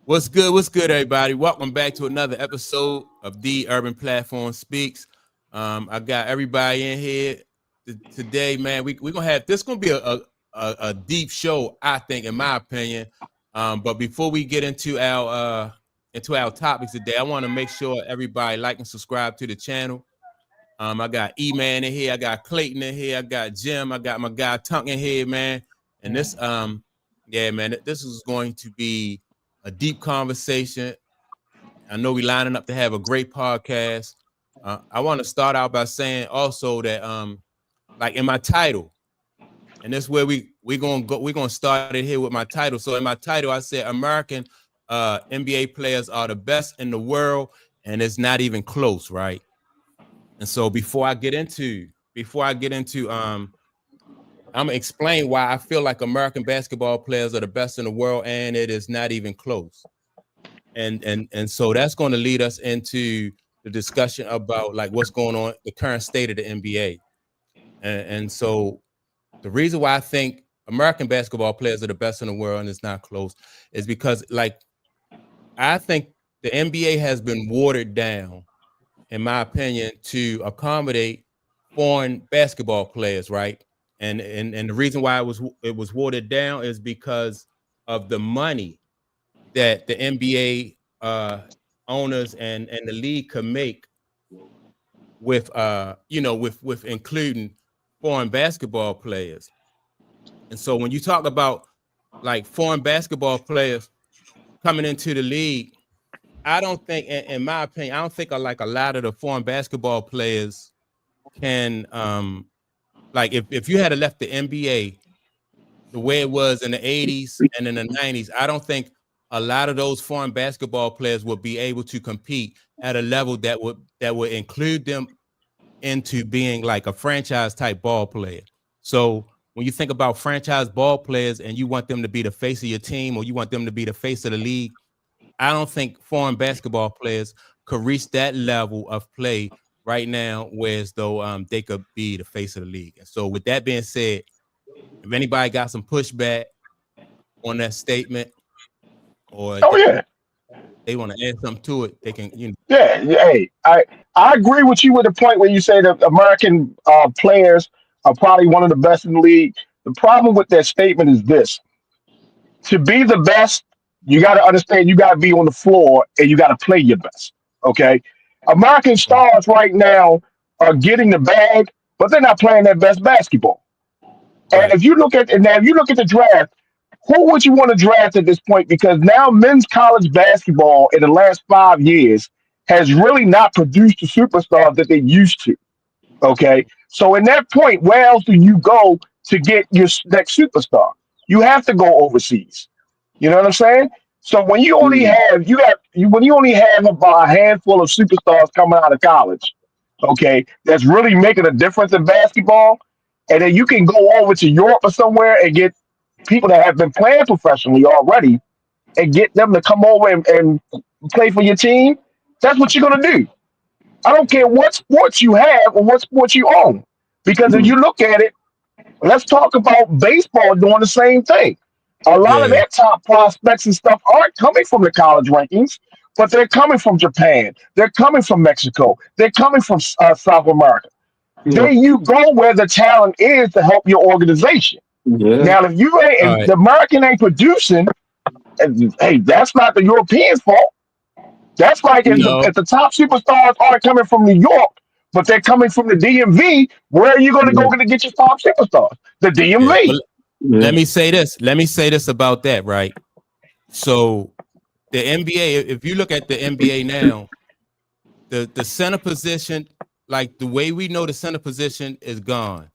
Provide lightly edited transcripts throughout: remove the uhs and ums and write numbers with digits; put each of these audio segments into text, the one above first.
What's good? What's good, everybody? Welcome back to another episode of The Urban Platform Speaks. I got everybody in here today, man. We're gonna have this gonna be a deep show, I think, in my opinion. But before we get into our topics today, I want to make sure everybody like and subscribe to the channel. I got E-Man in here, I got Clayton in here, I got Jim, I got my guy Tunk in here, man. And this yeah, man, this is going to be a deep conversation. I know we're lining up to have a great podcast. I want to start out by saying also that like in my title, and this is where we're gonna start it here with my title. So in my title, I said American NBA players are the best in the world, and it's not even close, right? And so before I get into I'm gonna explain why I feel like American basketball players are the best in the world, and it is not even close. And so that's going to lead us into the discussion about like what's going on, the current state of the NBA. And so the reason why I think American basketball players are the best in the world and it's not close is because like I think the NBA has been watered down, in my opinion, to accommodate foreign basketball players, right? And the reason why it was watered down is because of the money that the NBA owners and the league could make with with including foreign basketball players. And so when you talk about like foreign basketball players coming into the league, I don't think, in my opinion, I don't think like a lot of the foreign basketball players can like if you had left the NBA the way it was in the 80s and in the 90s, I don't think a lot of those foreign basketball players would be able to compete at a level that would include them into being like a franchise type ball player. So when you think about franchise ball players and you want them to be the face of your team or you want them to be the face of the league, I don't think foreign basketball players could reach that level of play right now, whereas though they could be the face of the league. And so with that being said, if anybody got some pushback on that statement or Oh yeah, they want to add something to it, they can, yeah. Hey, I agree with you with the point where you say that American players are probably one of the best in the league. The problem with that statement is this: to be the best, you got to understand you got to be on the floor and you got to play your best. Okay, American stars right now are getting the bag, but they're not playing their best basketball. And right. if you look at the draft, who would you want to draft at this point? Because now men's college basketball in the last 5 years has really not produced the superstars that they used to. Okay, so in that point, where else do you go to get your next superstar? You have to go overseas. You know what I'm saying? So when you only Mm. have when you only have about a handful of superstars coming out of college, okay, that's really making a difference in basketball, and then you can go over to Europe or somewhere and get people that have been playing professionally already and get them to come over and play for your team. That's what you're gonna do. I don't care what sports you have or what sports you own, because if you look at it, let's talk about baseball doing the same thing. A lot of Yeah. their top prospects and stuff aren't coming from the college rankings, but they're coming from Japan. They're coming from Mexico. They're coming from South America. Yeah. There you go where the talent is to help your organization. Yeah. Now, if you ain't, All if right. the American ain't producing, hey, that's not the Europeans' fault. That's like No. if the top superstars aren't coming from New York, but they're coming from the DMV, where are you going to Yeah. go to get your top superstars? The Yeah. DMV. Well, Yeah. let me say this. Let me say this about that, right? So the NBA, if you look at the NBA now, the center position, like the way we know the center position is gone,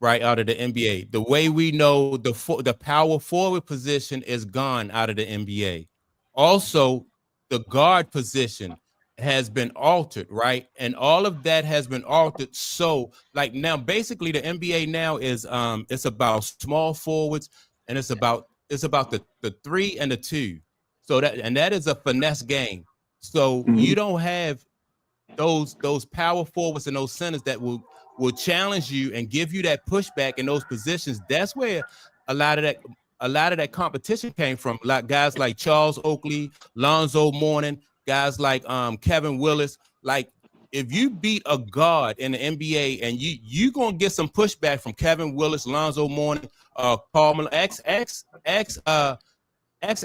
right, out of the NBA. The way we know the power forward position is gone out of the NBA. Also, the guard position has been altered, right? And all of that has been altered. So, like now, basically, the NBA now is it's about small forwards and it's about the three and the two. So that is a finesse game. So Mhm. you don't have those power forwards and those centers that will challenge you and give you that pushback in those positions. That's where a lot of that. a lot of that competition came from like guys like Charles Oakley, Lonzo Mourning, guys like Kevin Willis. Like, if you beat a guard in the NBA and you gonna get some pushback from Kevin Willis, Lonzo Mourning, Carmelo,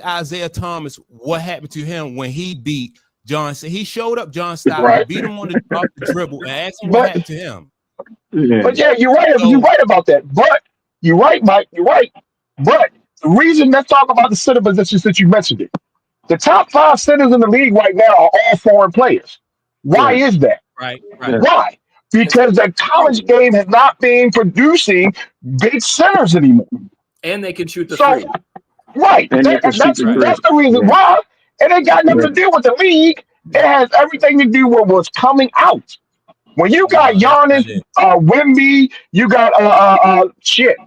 Isaiah Thomas, what happened to him when he beat John? He showed up John Stockton, Right. beat him on off the dribble, and asked him what But happened to him. but yeah, you're right. You're So right about that. But you're right, Mike. You're right. But the reason, let's talk about the center positions that you mentioned it. The top 5 centers in the league right now are all foreign players. Why Yeah. is that? right. Why? Because the college game has not been producing big centers anymore. And they can shoot the So, three. right, And they can shoot that's the Right. three. that's the reason Yeah. why. And it got nothing Yeah. to do with the league. It has everything to do with what's coming out. When you got Giannis, It. Wemby, you got shit.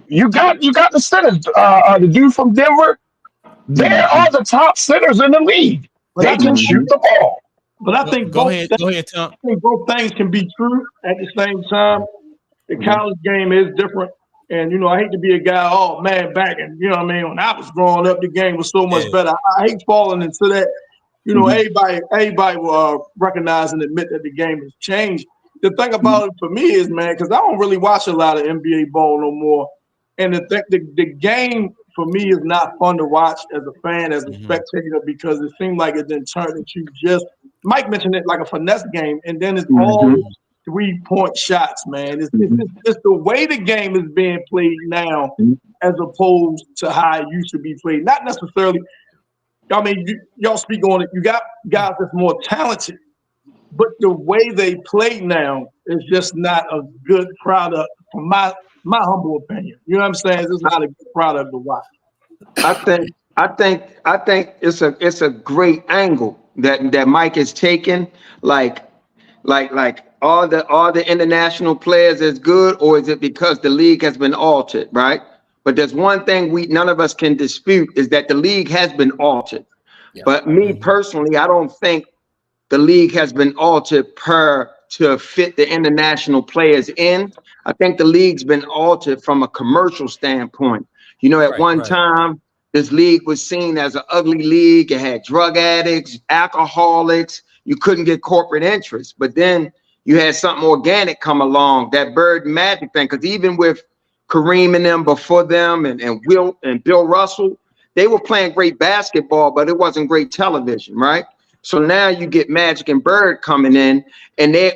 You got the centers. The dude from Denver. They are the top centers in the league. But They I can think, shoot the ball. but I think Go both ahead, Tom. I think both things can be true at the same time. The college game is different. And, I hate to be a guy, oh, man, back and, when I was growing up, the game was so much Yeah. better. I hate falling into that. Everybody will recognize and admit that the game has changed. The thing about it for me is, man, because I don't really watch a lot of NBA ball no more. And the game for me is not fun to watch as a fan, as a spectator, because it seems like it then turned into just, Mike mentioned it, like a finesse game, and then it's all 3-point shots, man. It's the way the game is being played now as opposed to how it used to be played. Not necessarily, y'all speak on it. You got guys that's more talented, but the way they play now is just not a good product, from my humble opinion. You know what I'm saying? It's not a good product to watch. I think it's a great angle that Mike is taking. Like all the international players is good, or is it because the league has been altered, right? But there's one thing none of us can dispute is that the league has been altered. Yeah. But me personally, I don't think the league has been altered to fit the international players in. I think the league's been altered from a commercial standpoint. At one time, this league was seen as an ugly league. It had drug addicts, alcoholics. You couldn't get corporate interest. But then you had something organic come along, that Bird Magic thing. Because even with Kareem and them before them and Will and Bill Russell, they were playing great basketball, but it wasn't great television, right? So now you get Magic and Bird coming in, and they're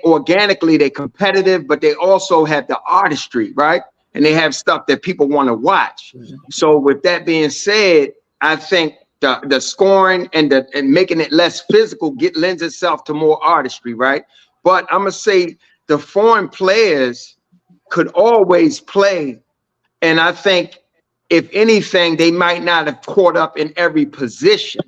competitive, but they also have the artistry, right? And they have stuff that people want to watch. So with that being said, I think the scoring and making it less physical lends itself to more artistry, right? But I'm gonna say the foreign players could always play, and I think if anything, they might not have caught up in every position.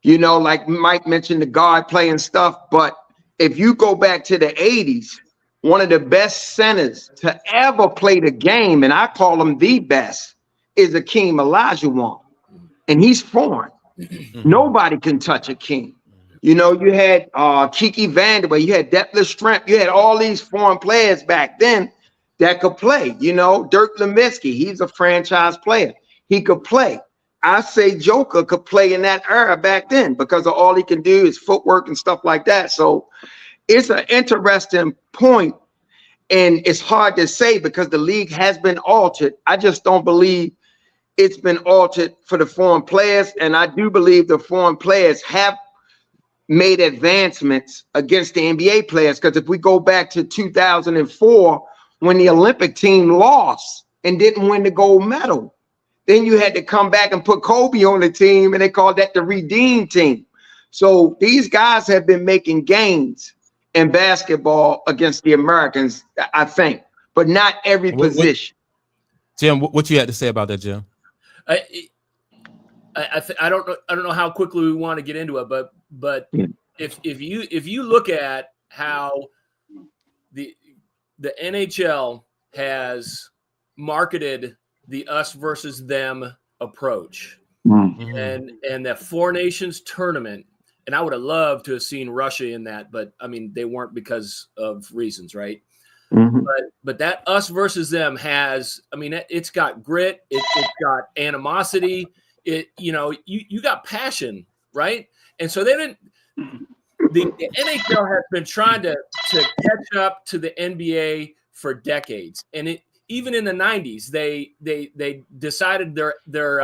Like Mike mentioned the guard playing stuff, but if you go back to the 80s, one of the best centers to ever play the game, and I call him the best, is Akeem Olajuwon, and he's foreign. Nobody can touch Akeem. You had Kiki Vanderbilt, you had Detlef Schrempf, you had all these foreign players back then that could play. Dirk Nowitzki, he's a franchise player. He could play. I say Joker could play in that era back then because of all he can do is footwork and stuff like that. So it's an interesting point, and it's hard to say because the league has been altered. I just don't believe it's been altered for the foreign players, and I do believe the foreign players have made advancements against the NBA players, because if we go back to 2004, when the Olympic team lost and didn't win the gold medal, then you had to come back and put Kobe on the team, and they called that the redeem team. So these guys have been making gains in basketball against the Americans, I think, but not every position. Jim, what you had to say about that, Jim? I don't know how quickly we want to get into it, but if you look at how the NHL has marketed the us versus them approach, and the Four Nations tournament, and I would have loved to have seen Russia in that, but I mean they weren't because of reasons, right? But that us versus them has, I mean, it's got grit, it's got animosity, you got passion, right? And so they didn't. The NHL has been trying to catch up to the NBA for decades, and even in the 90s, they decided their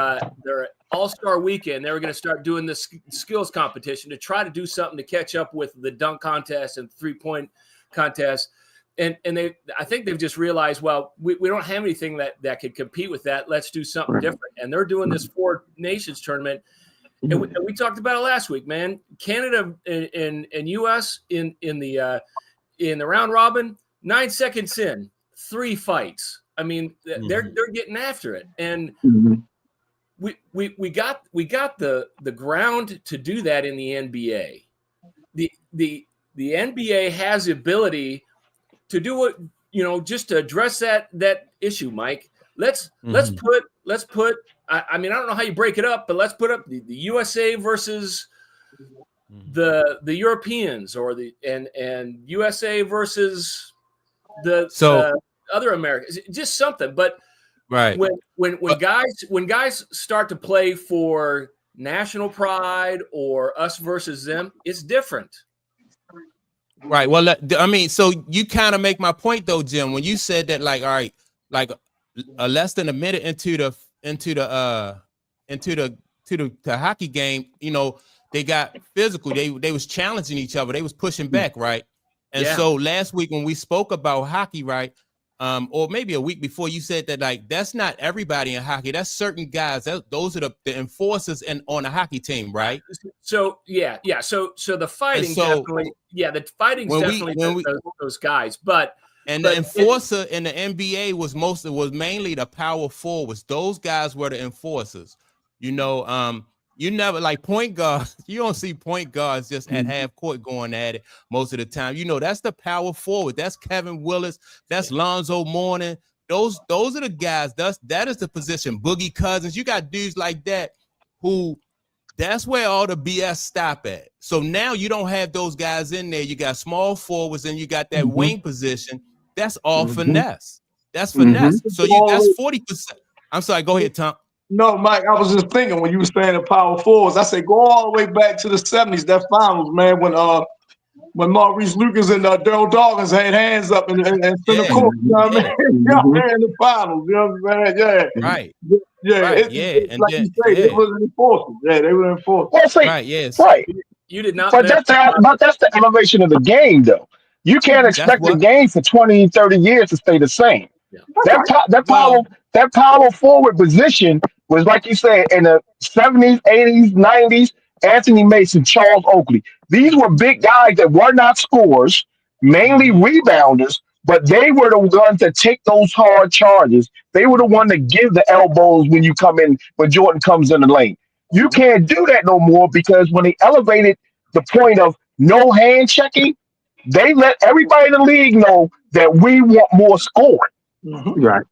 All-Star Weekend they were going to start doing this skills competition to try to do something to catch up with the dunk contest and 3-point contest. And I think they've just realized, well, we don't have anything that could compete with that. Let's do something different. And they're doing this Four Nations tournament. And we talked about it last week, man. Canada and U.S. in the round robin, 9 seconds in, 3 fights. I mean, they're getting after it, and we got the ground to do that in the NBA. The NBA has the ability to do it, just to address that issue, Mike. Let's put. I mean, I don't know how you break it up, but let's put up the USA versus the Europeans, or and USA versus the other Americans. Just something. But right when guys start to play for national pride or us versus them, it's different. Right. Well, I mean, so you kind of make my point though, Jim, when you said that, like, all right, like less than a minute into the hockey game, they got physical. They was challenging each other. They was pushing back, right? And so last week when we spoke about hockey, right, or maybe a week before, you said that, like, that's not everybody in hockey. That's certain guys. Those are the enforcers on a hockey team, right? So So the fighting definitely, the fighting's definitely those guys, but. And the enforcer in the NBA was mainly the power forwards. Those guys were the enforcers. You never, like, point guards. You don't see point guards just at half court going at it most of the time. That's the power forward. That's Kevin Willis. That's Lonzo Mourning. Those are the guys. That is the position. Boogie Cousins. You got dudes like that who. That's where all the BS stop at. So now you don't have those guys in there. You got small forwards and you got that wing position. That's all finesse. That's finesse. So that's 40%. I'm sorry. Go ahead, Tom. No, Mike, I was just thinking when you were saying the power forwards, I said go all the way back to the 70s, that finals, man, when Maurice Lucas and Daryl Dawkins had hands up and center court, you know what I mean? In the finals, you know what I'm saying? Yeah. Right. Yeah. Right. It's like you say, they were enforcers. Yeah, they were enforcers. Well, see, right. Yes. Right. You did not. But that's the elevation of the game, though. You can't expect the game for 20, 30 years to stay the same. Yeah. That power forward position was, like you said, in the 70s, 80s, 90s. Anthony Mason, Charles Oakley. These were big guys that were not scorers, mainly rebounders, but they were the ones that take those hard charges. They were the one that give the elbows when Jordan comes in the lane. You can't do that no more, because when they elevated the point of no hand checking, they let everybody in the league know that we want more scoring. Right.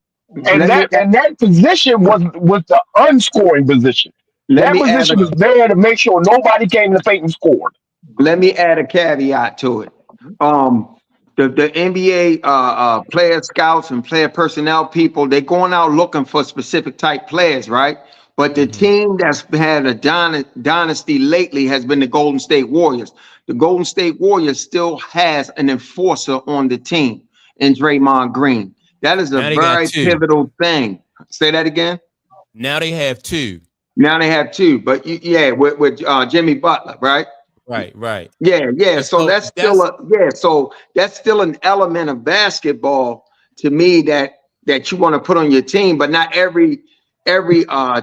And that position was the unscoring position. That position was there to make sure nobody came to the paint and scored. Let me add a caveat to it. The NBA player scouts and player personnel people, they're going out looking for specific type players, right? But the team that's had a dynasty lately has been the Golden State Warriors. The Golden State Warriors still has an enforcer on the team in Draymond Green. That is a very pivotal thing. Say that again. Now they have two. But with Jimmy Butler, right? Right. Yeah. So that's still an element of basketball to me that you want to put on your team, but not every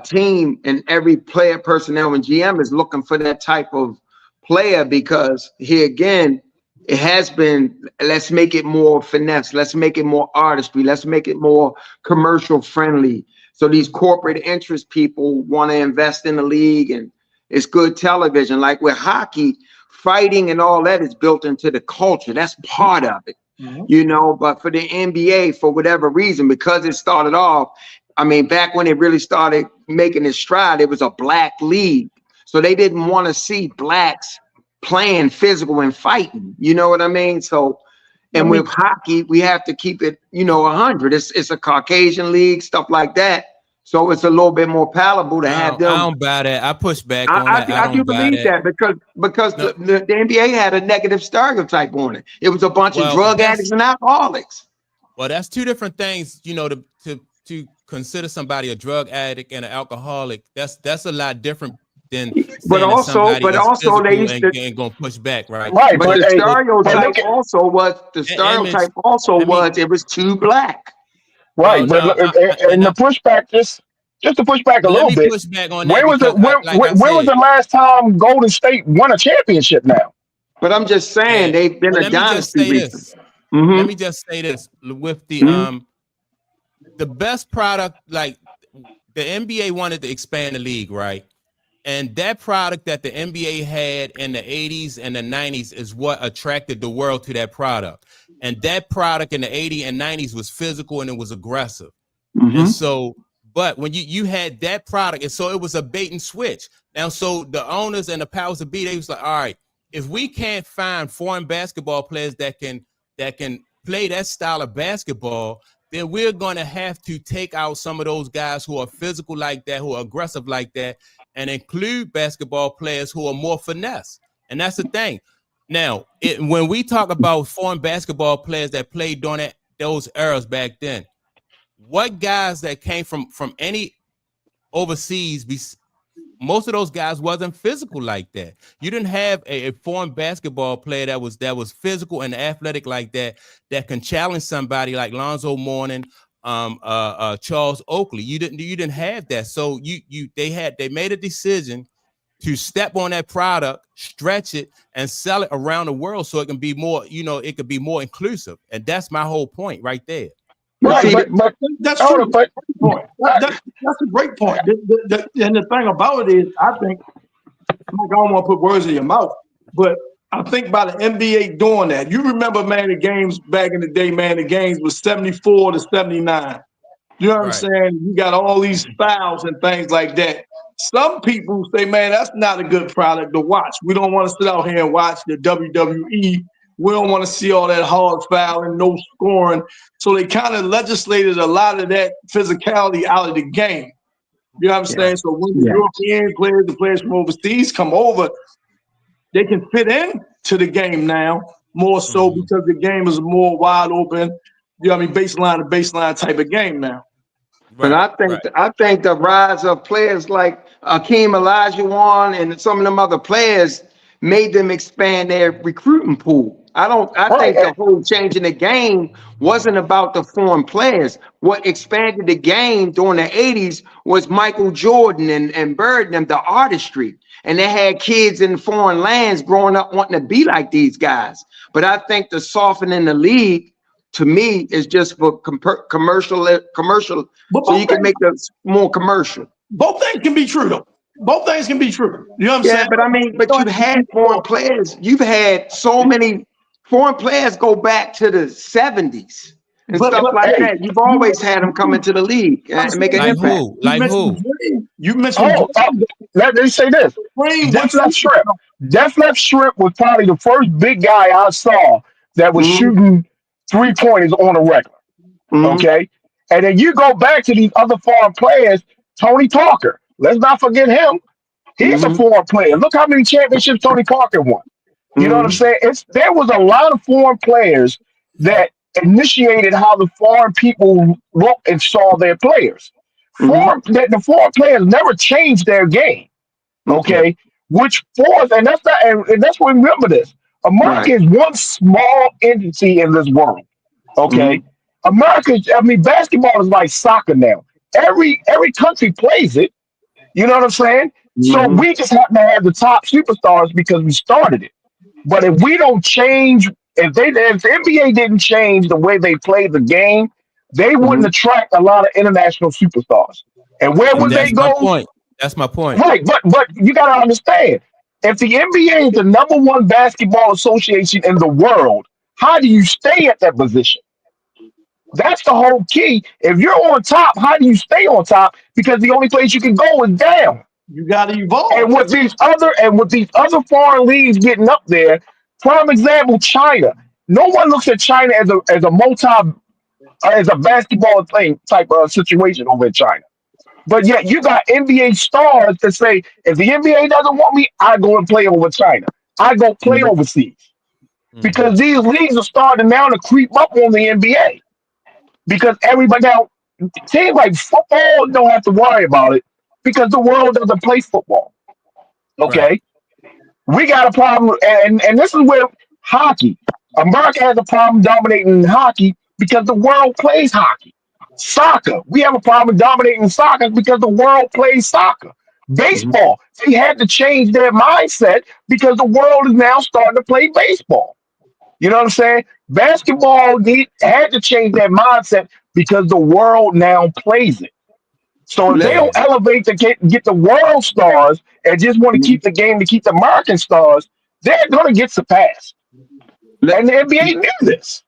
team and every player, personnel, and GM is looking for that type of player, because here again, it has been, let's make it more finesse, let's make it more artistry, let's make it more commercial friendly. So these corporate interest people want to invest in the league, and it's good television. Like with hockey, fighting and all that is built into the culture. That's part of it, but for the NBA, for whatever reason, because it started off, I mean, back when it really started making its stride, it was a black league. So they didn't want to see blacks playing physical and fighting. You know what I mean? So And with hockey, we have to keep it, 100. It's a Caucasian league, stuff like that. So it's a little bit more palatable to have them. I don't buy that. I push back on that. I do believe that because No. the NBA had a negative stereotype on it. It was a bunch of drug addicts and alcoholics. Well, that's two different things, to consider somebody a drug addict and an alcoholic. That's a lot different than But also they used to ain't gonna push back, right? Right, But the stereotype also was it was too black. Right, No, and the pushback, just to push back a little Let me bit. push back on that. When was the last time Golden State won a championship? Now, But I'm just saying they've been a dynasty recently. Let me just say this with the best product, like the NBA wanted to expand the league, right? And that product that the NBA had in the 80s and the 90s is what attracted the world to that product. And that product in the 80s and 90s was physical and it was aggressive. And so, but when you had that product, and so it was a bait and switch. Now, so the owners and the powers that be, they was like, all right, if we can't find foreign basketball players that can play that style of basketball, then we're going to have to take out some of those guys who are physical like that, who are aggressive like that, and include basketball players who are more finesse. And that's the thing. Now, when we talk about foreign basketball players that played during those eras back then, what guys that came from any overseas, most of those guys wasn't physical like that. You didn't have a foreign basketball player that was physical and athletic like that can challenge somebody like Lonzo Mourning, Charles Oakley. You didn't have that. So they made a decision to step on that product, stretch it, and sell it around the world so it can be more, it could be more inclusive. And that's my whole point right there. right? But That's hold true. on, but That's a great point. And the thing about it is, I think, I don't want to put words in your mouth, but I think by the NBA doing that, you remember, man, the games back in the day, man, the games was 74 to 79. You know what I'm saying? You got all these fouls and things like that. Some people say, man, that's not a good product to watch. We don't want to sit out here and watch the WWE. We don't want to see all that hard fouling, no scoring. So they kind of legislated a lot of that physicality out of the game. You know what I'm saying? So when the European players, the players from overseas come over, they can fit in to the game now more so because the game is more wide open. You know what I mean? Baseline to baseline type of game now. But I think the rise of players like Akeem Olajuwon and some of them other players made them expand their recruiting pool. I think the whole change in the game wasn't about the foreign players. What expanded the game during the 80s was Michael Jordan and Bird and them, the artistry. And they had kids in foreign lands growing up wanting to be like these guys. But I think the softening the league, to me, is just for commercial, so you can make this more commercial. Both things can be true, though. Both things can be true. You know what I'm saying? But I mean, you've had foreign players. You've had so many foreign players go back to the 70s and stuff like that. You've always had them come into the league and make an impact. Like who? You mentioned. Let me say this. Def Left Shrimp was probably the first big guy I saw that was shooting 3-pointers on a regular. Okay? And then you go back to these other foreign players, Tony Parker. Let's not forget him. He's a foreign player. Look how many championships Tony Parker won. You know what I'm saying? There was a lot of foreign players that initiated how the foreign people looked and saw their players. The foreign players never changed their game. Okay, which forced, and that's not, and that's what remember this. America is one small entity in this world. Okay, basketball is like soccer now. Every country plays it. You know what I'm saying? So we just happen to have the top superstars because we started it. But if we don't change, if the NBA didn't change the way they play the game, they wouldn't attract a lot of international superstars. And where would they go? That's my point. Right, but you got to understand, if the NBA is the #1 basketball association in the world, how do you stay at that position? That's the whole key. If you're on top, how do you stay on top? Because the only place you can go is down. You got to evolve. And with these other foreign leagues getting up there, prime example, China. No one looks at China as a basketball thing type of situation over in China. But yet you got NBA stars that say, if the NBA doesn't want me, I go and play over China. I go play Mhm. overseas Mhm. because these leagues are starting now to creep up on the NBA because everybody now teams like football don't have to worry about it because the world doesn't play football. Right. Okay, we got a problem, and this is where hockey. America has a problem dominating hockey because the world plays hockey. Soccer, we have a problem dominating soccer because the world plays soccer. Mhm. Baseball, they had to change their mindset because the world is now starting to play baseball. You know what I'm saying? Basketball had to change their mindset because the world now plays it. So if they Let, Yeah. don't elevate to get the world stars and just want to keep the game to keep the American stars, they're going to get surpassed. let, And the NBA knew this.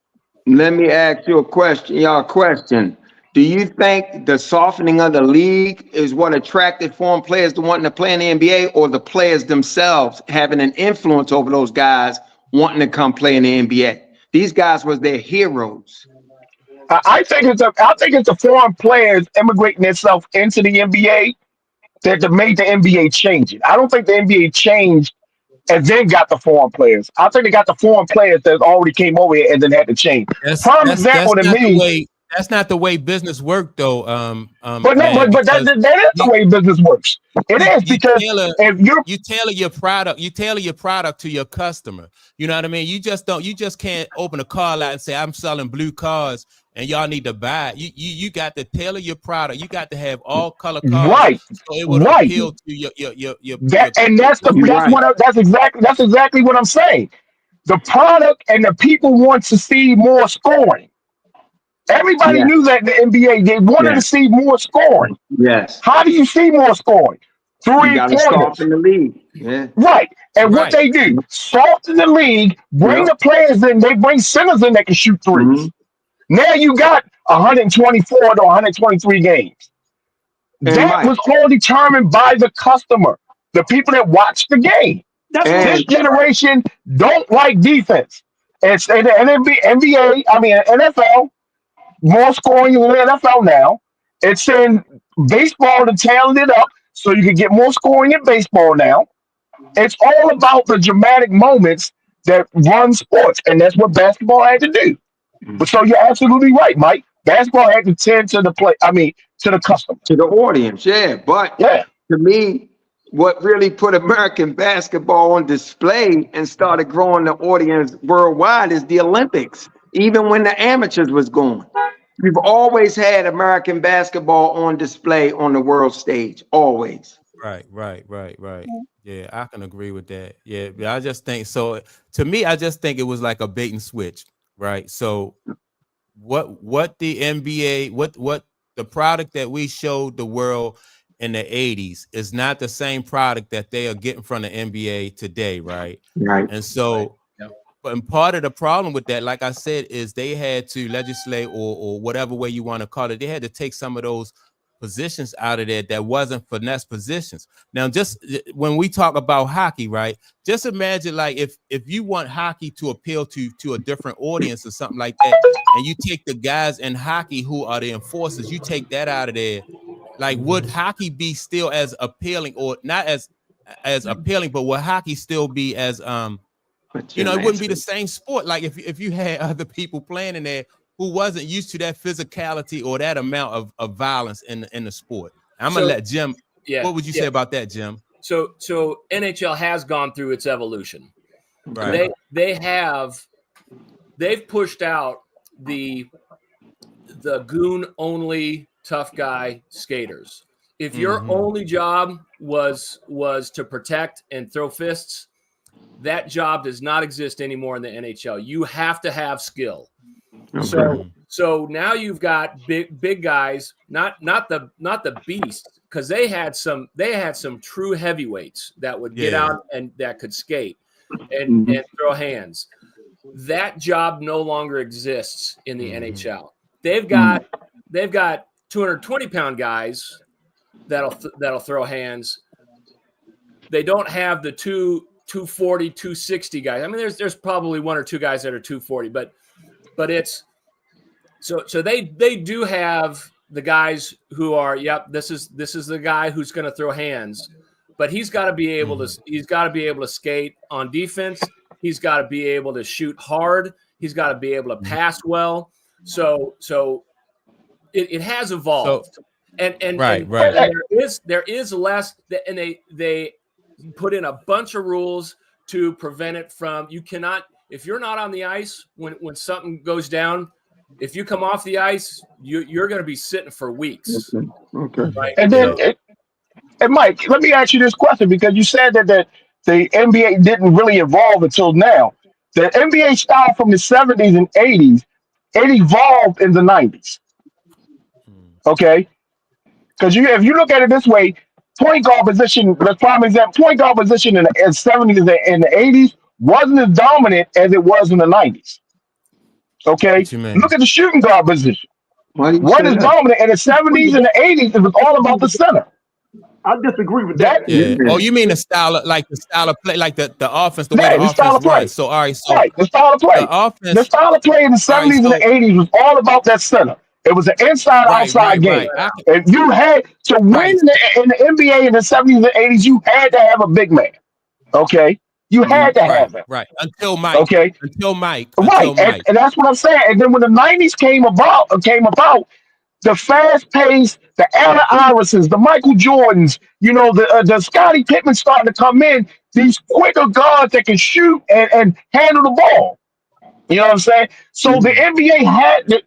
let me ask you a question, y'all. A question. Do you think the softening of the league is what attracted foreign players to wanting to play in the NBA, or the players themselves having an influence over those guys wanting to come play in the NBA? These guys was their heroes. I think it's the foreign players immigrating themselves into the NBA that made the NBA change it. I don't think the NBA changed and then got the foreign players. I think they got the foreign players that already came over here and then had to change. Prime That's example to not the me, way. That's not the way business work, though, but no, man. but Because that is the you way business works. It you is you because tailor if you're you tailor your product to your customer. You know what I mean? You just can't open a car lot and say I'm selling blue cars and y'all need to buy it. You got to tailor your product. You got to have all color cars right, so it would right, appeal to your that and You're customer right. base. that's exactly what I'm saying. The product and the people want to see more scoring. Everybody Yes. knew that in the NBA. They wanted to Yes. see more scoring. Yes. How do you see more scoring? You Three got to pointers. soften the league. Yeah. Right. And what Right. they do, soften the league, bring Yep. the players in, they bring centers in that can shoot Hmm. threes. Now you got 124 to 123 games. And That Mike. was all determined by the customer, the people that watch the game. That's what This And generation don't like defense. It's in the NBA, I mean NFL, more scoring in the NFL now. It's in baseball to talent it up so you can get more scoring in baseball now. It's all about the dramatic moments that run sports, and that's what basketball had to do. But so you're absolutely right, Mike. Basketball had to tend to the play. I mean, to the customer. to the audience, yeah. But Yeah, to me, what really put American basketball on display and started growing the audience worldwide is the Olympics. Even when the amateurs was going, we've always had American basketball on display on the world stage. Always. Right. Yeah, I can agree with that. Yeah, I just think so. To me, I just think it was like a bait and switch, right? So what the NBA what the product that we showed the world in the 80s is not the same product that they are getting from the NBA today, right? Right. And so Yep. and part of the problem with that, like I said, is they had to legislate or whatever way you want to call it, they had to take some of those positions out of there that wasn't finesse positions. Now, just when we talk about hockey, right? Just imagine like if you want hockey to appeal to a different audience or something like that, and you take the guys in hockey who are the enforcers, you take that out of there. Like, would hockey be still as appealing, or not as appealing, but would hockey still be as But you know, Jim it wouldn't be answered the it. same sport. Like if you had other people playing in there who wasn't used to that physicality or that amount of violence in the sport. I'm gonna So let Jim. yeah, What would you yeah. say about that, Jim? So NHL has gone through its evolution. Right. They've pushed out the goon only tough guy skaters. If your Mhm. only job was to protect and throw fists, that job does not exist anymore in the NHL. You have to have skill. So Mhm. so now you've got big guys, not the beasts, because they had some true heavyweights that would get Yeah. out and that could skate Mhm. and throw hands. That job no longer exists in the Mhm. NHL. They've got 220-pound guys that'll throw hands. They don't have the two 240, 260 guys. I mean, there's probably one or two guys that are 240, but it's so they do have the guys who are, yep, this is the guy who's going to throw hands, but he's got to be able to skate on defense. He's got to be able to shoot hard. He's got to be able to pass well. So it has evolved. And there is less, and they put in a bunch of rules to prevent it from. You cannot, if you're not on the ice when something goes down, if you come off the ice, you're going to be sitting for weeks. Okay. Right? And then, and Mike, let me ask you this question, because you said that the NBA didn't really evolve until now. The NBA style from the 70s and 80s, it evolved in the 90s. Okay? Because if you look at it this way, point guard position, the prime example, point guard position in the 70s and the 80s wasn't as dominant as it was in the 90s. Okay? What you mean? Look at the shooting guard position. Why do you What say is that? dominant in the 70s and the 80s? It was all about the center. I disagree with that. Yeah. Oh, you mean the style of play, like the offense, the way Yeah, the the style offense of play. runs. So all right, so Right, the style of play. the offense. The style of play in the 70s and the so- 80s was all about that center. It was an inside-outside game. Right. If you had to win Right. in the NBA in the 70s and 80s, you had to have a big man. Okay? You had to have him. Right. Until Mike. Okay? Until Mike. Right. And that's what I'm saying. And then when the 90s came about, the fast pace, the Allen Iversons, the Michael Jordans, the Scottie Pippen starting to come in, these quicker guards that can shoot and handle the ball. You know what I'm saying? So the NBA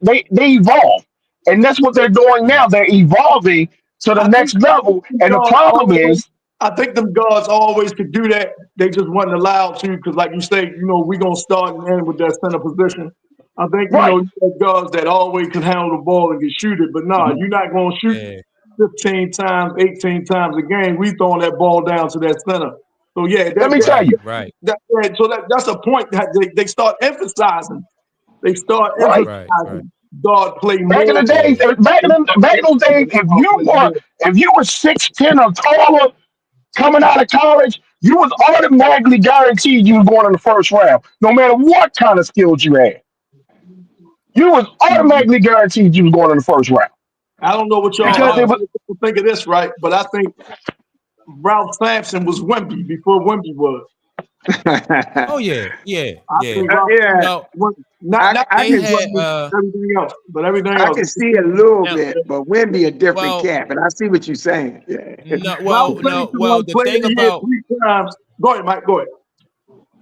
they evolved. And that's what they're doing now. They're evolving to the next level. And the problem is, I think them guards always could do that. They just wasn't allowed to, because like you say, we're going to start and end with that center position. I think, you have guards that always can handle the ball and can shoot it. But you're not going to shoot 15 times, 18 times a game. We throwing that ball down to that center. So, let me tell you. Right. That's a point that they start emphasizing. They start emphasizing guard play more. Back in the days, back in those days, if you were 6'10" or taller coming out of college, you was automatically guaranteed you was going in the first round, no matter what kind of skills you had. You was automatically guaranteed you was going in the first round. I don't know what y'all think of this, right? But I think Ralph Sampson was Wemby before Wemby was. Oh yeah. Not everything else, but everything I else. can see a little bit, but Wemby a different cat. And I see what you're saying. Yeah. The thing about go ahead, Mike. Go ahead.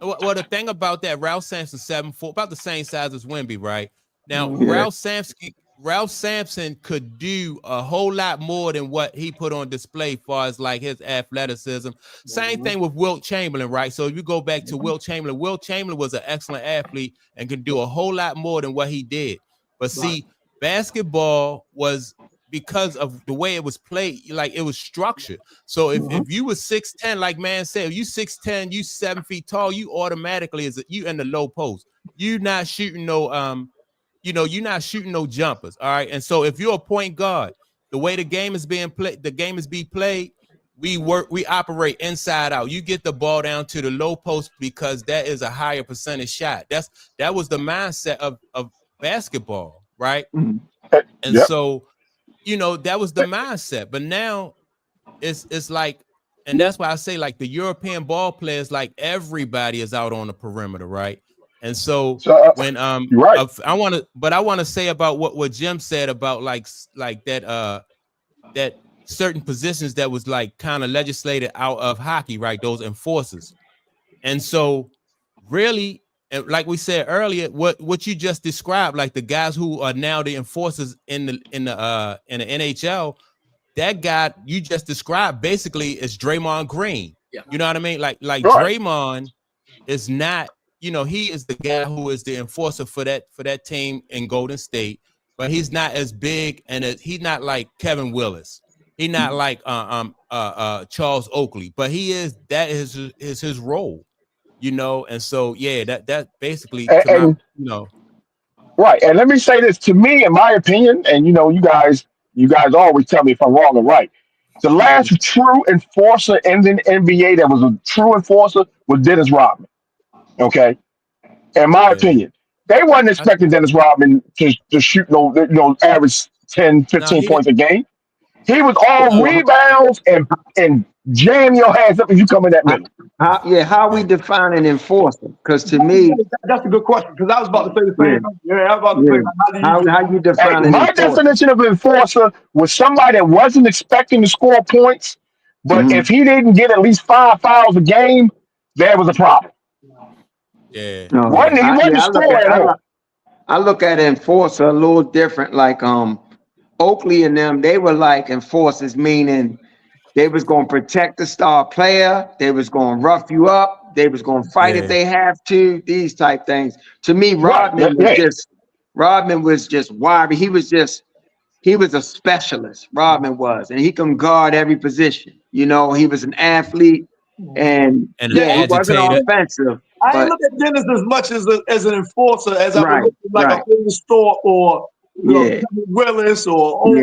Well, the thing about that, Ralph Sampson 7'4", about the same size as Wemby, right? Now, Ralph Sampson could do a whole lot more than what he put on display as far as like his athleticism. Same thing with Wilt Chamberlain, right? So if you go back to Wilt Chamberlain was an excellent athlete and could do a whole lot more than what he did. But see, basketball was, because of the way it was played, like it was structured. So if you were 6'10", like man said, if you 6'10", you 7 feet tall, you automatically you in the low post. You're not shooting you're not shooting no jumpers. All right. And so if you're a point guard, the way the game is being played, we operate inside out. You get the ball down to the low post because that is a higher percentage shot. That was the mindset of basketball, right? And so that was the mindset. But now it's like, and that's why I say like the European ball players, like everybody is out on the perimeter, right? And so when you're right. I want to say about what Jim said about like that certain positions that was like kind of legislated out of hockey, right? Those enforcers. And so really, and like we said earlier, what you just described, like the guys who are now the enforcers in the NHL, that guy you just described basically is Draymond Green. Yeah. You know what I mean? Like Draymond is not, he is the guy who is the enforcer for that team in Golden State, but he's not as big, and he's not like Kevin Willis. He's not like Charles Oakley, but that is his role, and so that basically right. And let me say this, to me, in my opinion, and you guys always tell me if I'm wrong or right. The last true enforcer in the NBA that was a true enforcer was Dennis Rodman. Okay, in my Yeah. opinion, they wasn't I, expecting Dennis Rodman to shoot average 10, now 15 he didn't. points a game. He was all No, rebounds and jam your hands up if you come in that middle. How we yeah, defining enforcer? Because to me, That's a good question because I was about to say the yeah, same thing. Yeah, I was about to say, yeah. like, how do you How you Hey, defining my enforcer? definition of enforcer was somebody that wasn't expecting to score points, but Mhm. if he didn't get at least 5 fouls a game, there was a problem. yeah, No, Wasn't he wasn't a scorer at all. I look at enforcer a little different. Like Oakley and them, they were like enforcers, meaning they was going to protect the star player. They was going to rough you up. They was going to fight if yeah, they have to. These type things. To me, Right. Rodman was just wiry. He was a specialist. Rodman was, and he can guard every position. You know, he was an athlete, and and an yeah, he wasn't agitator. offensive, I ain't but look at Dennis as much as an enforcer as I would right, look at like right, a Davis Thorpe or yeah, Kevin Willis or yeah,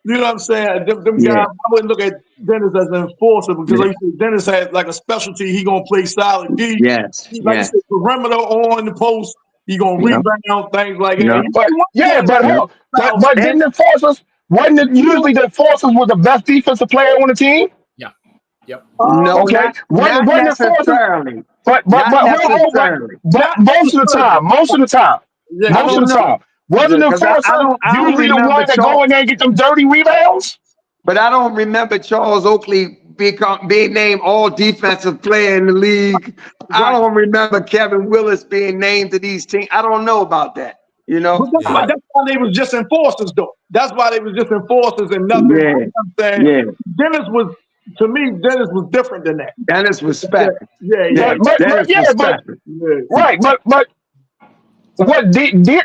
you know what I'm saying? Them yeah, guys, I wouldn't look at Dennis as an enforcer because yeah. like you said, Dennis had like a specialty. He gonna play solid D. Yes, Like you yes, said, perimeter on the post. He gonna yeah, rebound things like that. yeah, And But he won yeah, games but with yeah. hell, fouls. but And didn't enforcers wasn't it usually the enforcers was the best defensive player on the team? Yeah. Yep. no, Okay, wasn't not enforcers, necessarily, but not hold on, necessarily. but Not most of the necessarily. time, most of the time, Yeah, I most of don't the know time, wasn't because enforcer I don't usually the remember one that go in there and get them dirty rebounds? but I don't remember Charles Oakley being named all defensive player in the league. I right. don't remember Kevin Willis being named to these teams. I don't know about that. You But know? Yeah, that's why they was just enforcers, though. That's why they was just enforcers and nothing. You know Yeah, what I'm saying? yeah. Dennis was, to me, Dennis was different than that. Dennis was Yeah, special. yeah, Yeah, But Dennis was yeah, but special. yeah. right, but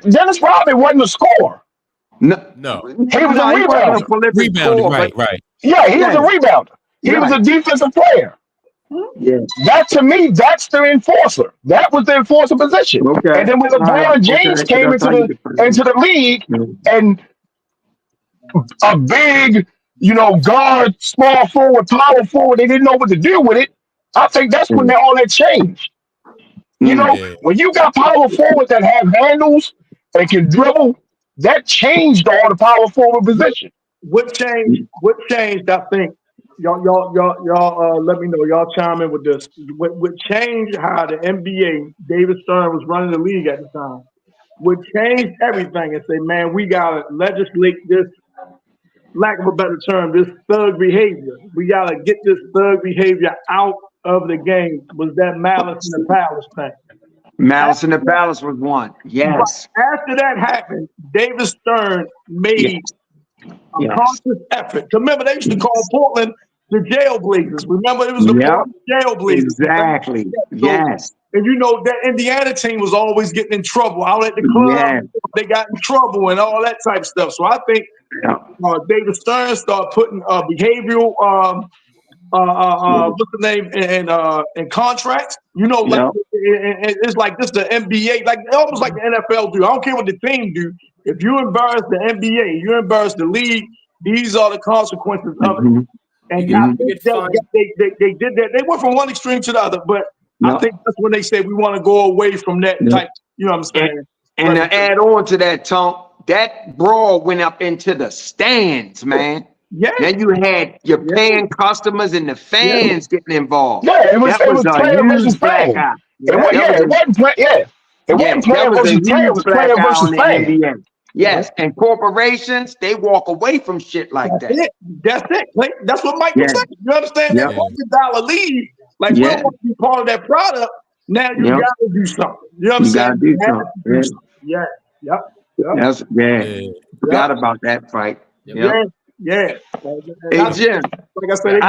Dennis Rodman wasn't a scorer. No, no, He was a no, he wasn't a rebounder. prolific rebounding. scorer, but Right. Yeah, he was yeah, a rebounder. He was right. a defensive player. Yeah. That to me, that's the enforcer. That was the enforcer position. Okay. And then when All right. LeBron James Okay. So came that's how you define into the league it. and a big, guard, small forward, power forward, they didn't know what to do with it. I think that's when all that changed. Yeah, When you got power forward that have handles and can dribble, that changed all the power forward position. What changed? What changed? I think y'all. Let me know. Y'all chime in with this. What changed? How the NBA, David Stern was running the league at the time. Would change everything and say, man, we gotta legislate this. Lack of a better term, this thug behavior. We gotta get this thug behavior out of the game. Was that Malice in the Palace thing? Malice in the Palace was one. Yes. After that happened, David Stern made a Yes. conscious effort. Remember, they used to call Portland the Jailblazers. Remember, it was the Yep. Portland Jailblazers. Exactly. Yes. And that Indiana team was always getting in trouble out at the club. Yes. They got in trouble and all that type of stuff. So I think Yeah. David Stern started putting behavioral what's the name and contracts. Like it's like this the NBA, like almost like the NFL do. I don't care what the team do. If you embarrass the NBA, you embarrass the league. These are the consequences of it. Mhm. And You I get- think you get fined. they did that. They went from one extreme to the other, but I think that's when they said we want to go away from that type. You know what I'm saying? And to add on to that, Tom, that brawl went up into the stands, man. Yeah. Then you had your paying customers and the fans getting involved. Yeah, it was a player versus huge black fan. eye. It wasn't player. It wasn't player versus player. It was player versus fan. NBA. Yes, and corporations, they walk away from shit like that. That's it. Like, that's what Mike was saying. You understand? Yeah. That $100 league, like we don't want to be part of that product. Now you gotta do something. You know what I'm You saying? gotta do something. Yeah. Yep. That's yeah. forgot about that fight. Yeah. Hey Like Jim, I said,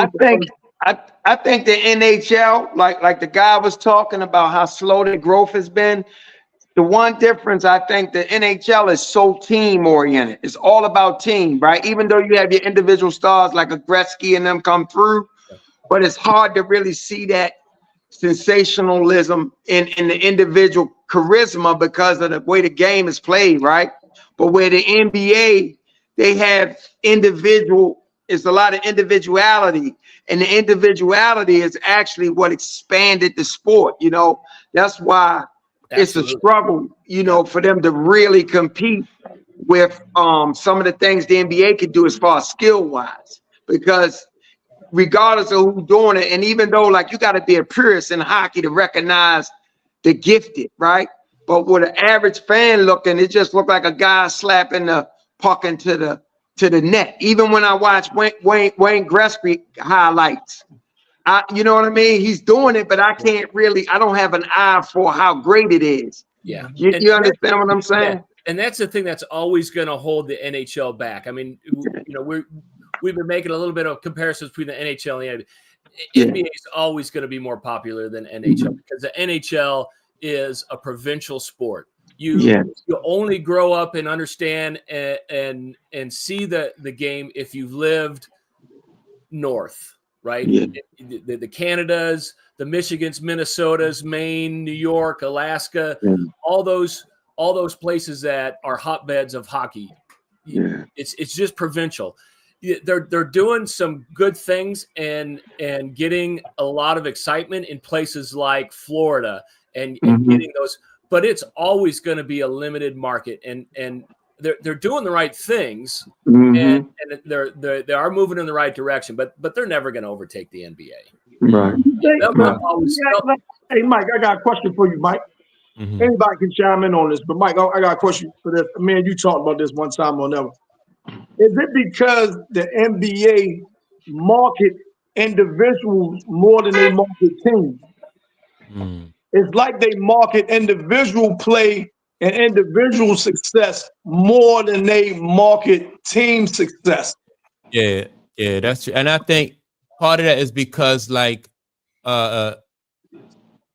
I think the NHL, like the guy was talking about how slow the growth has been. The one difference, I think the NHL is so team oriented. It's all about team, right? Even though you have your individual stars like a Gretzky and them come through, but it's hard to really see that sensationalism in the individual charisma because of the way the game is played, right? But where the NBA, they have individual It's a lot of individuality, and the individuality is actually what expanded the sport. You know, that's why it's a struggle, you know, for them to really compete with some of the things the NBA could do as far as skill wise, because regardless of who's doing it, and even though like you got to be a purist in hockey to recognize the gifted, right? But with an average fan looking, it just looked like a guy slapping the puck into the net. Even when I watch Wayne Gretzky highlights, you know what I mean? He's doing it, but I don't have an eye for how great it is. Yeah. You understand what I'm saying? Yeah. And that's the thing that's always going to hold the NHL back. I mean, you know, we've been making a little bit of comparisons between the NHL and the NBA. NBA is always going to be more popular than NHL because the NHL is a provincial sport. You only grow up and understand and see the game if you've lived north, right? Yeah. The Canadas, the Michigans, Minnesotas, Maine, New York, Alaska, all those places that are hotbeds of hockey. Yeah. It's just provincial. They're doing some good things and getting a lot of excitement in places like Florida and getting those, but it's always going to be a limited market, and they're doing the right things, and they are moving in the right direction, but they're never going to overtake the NBA. Right. Hey, Mike, I got a question for you, Mike. Anybody can chime in on this, but Mike, I got a question for this. Man, you talked about this one time or never. Is it because the NBA market individuals more than they market teams? It's like they market individual play and individual success more than they market team success. Yeah, that's true. And I think part of that is because like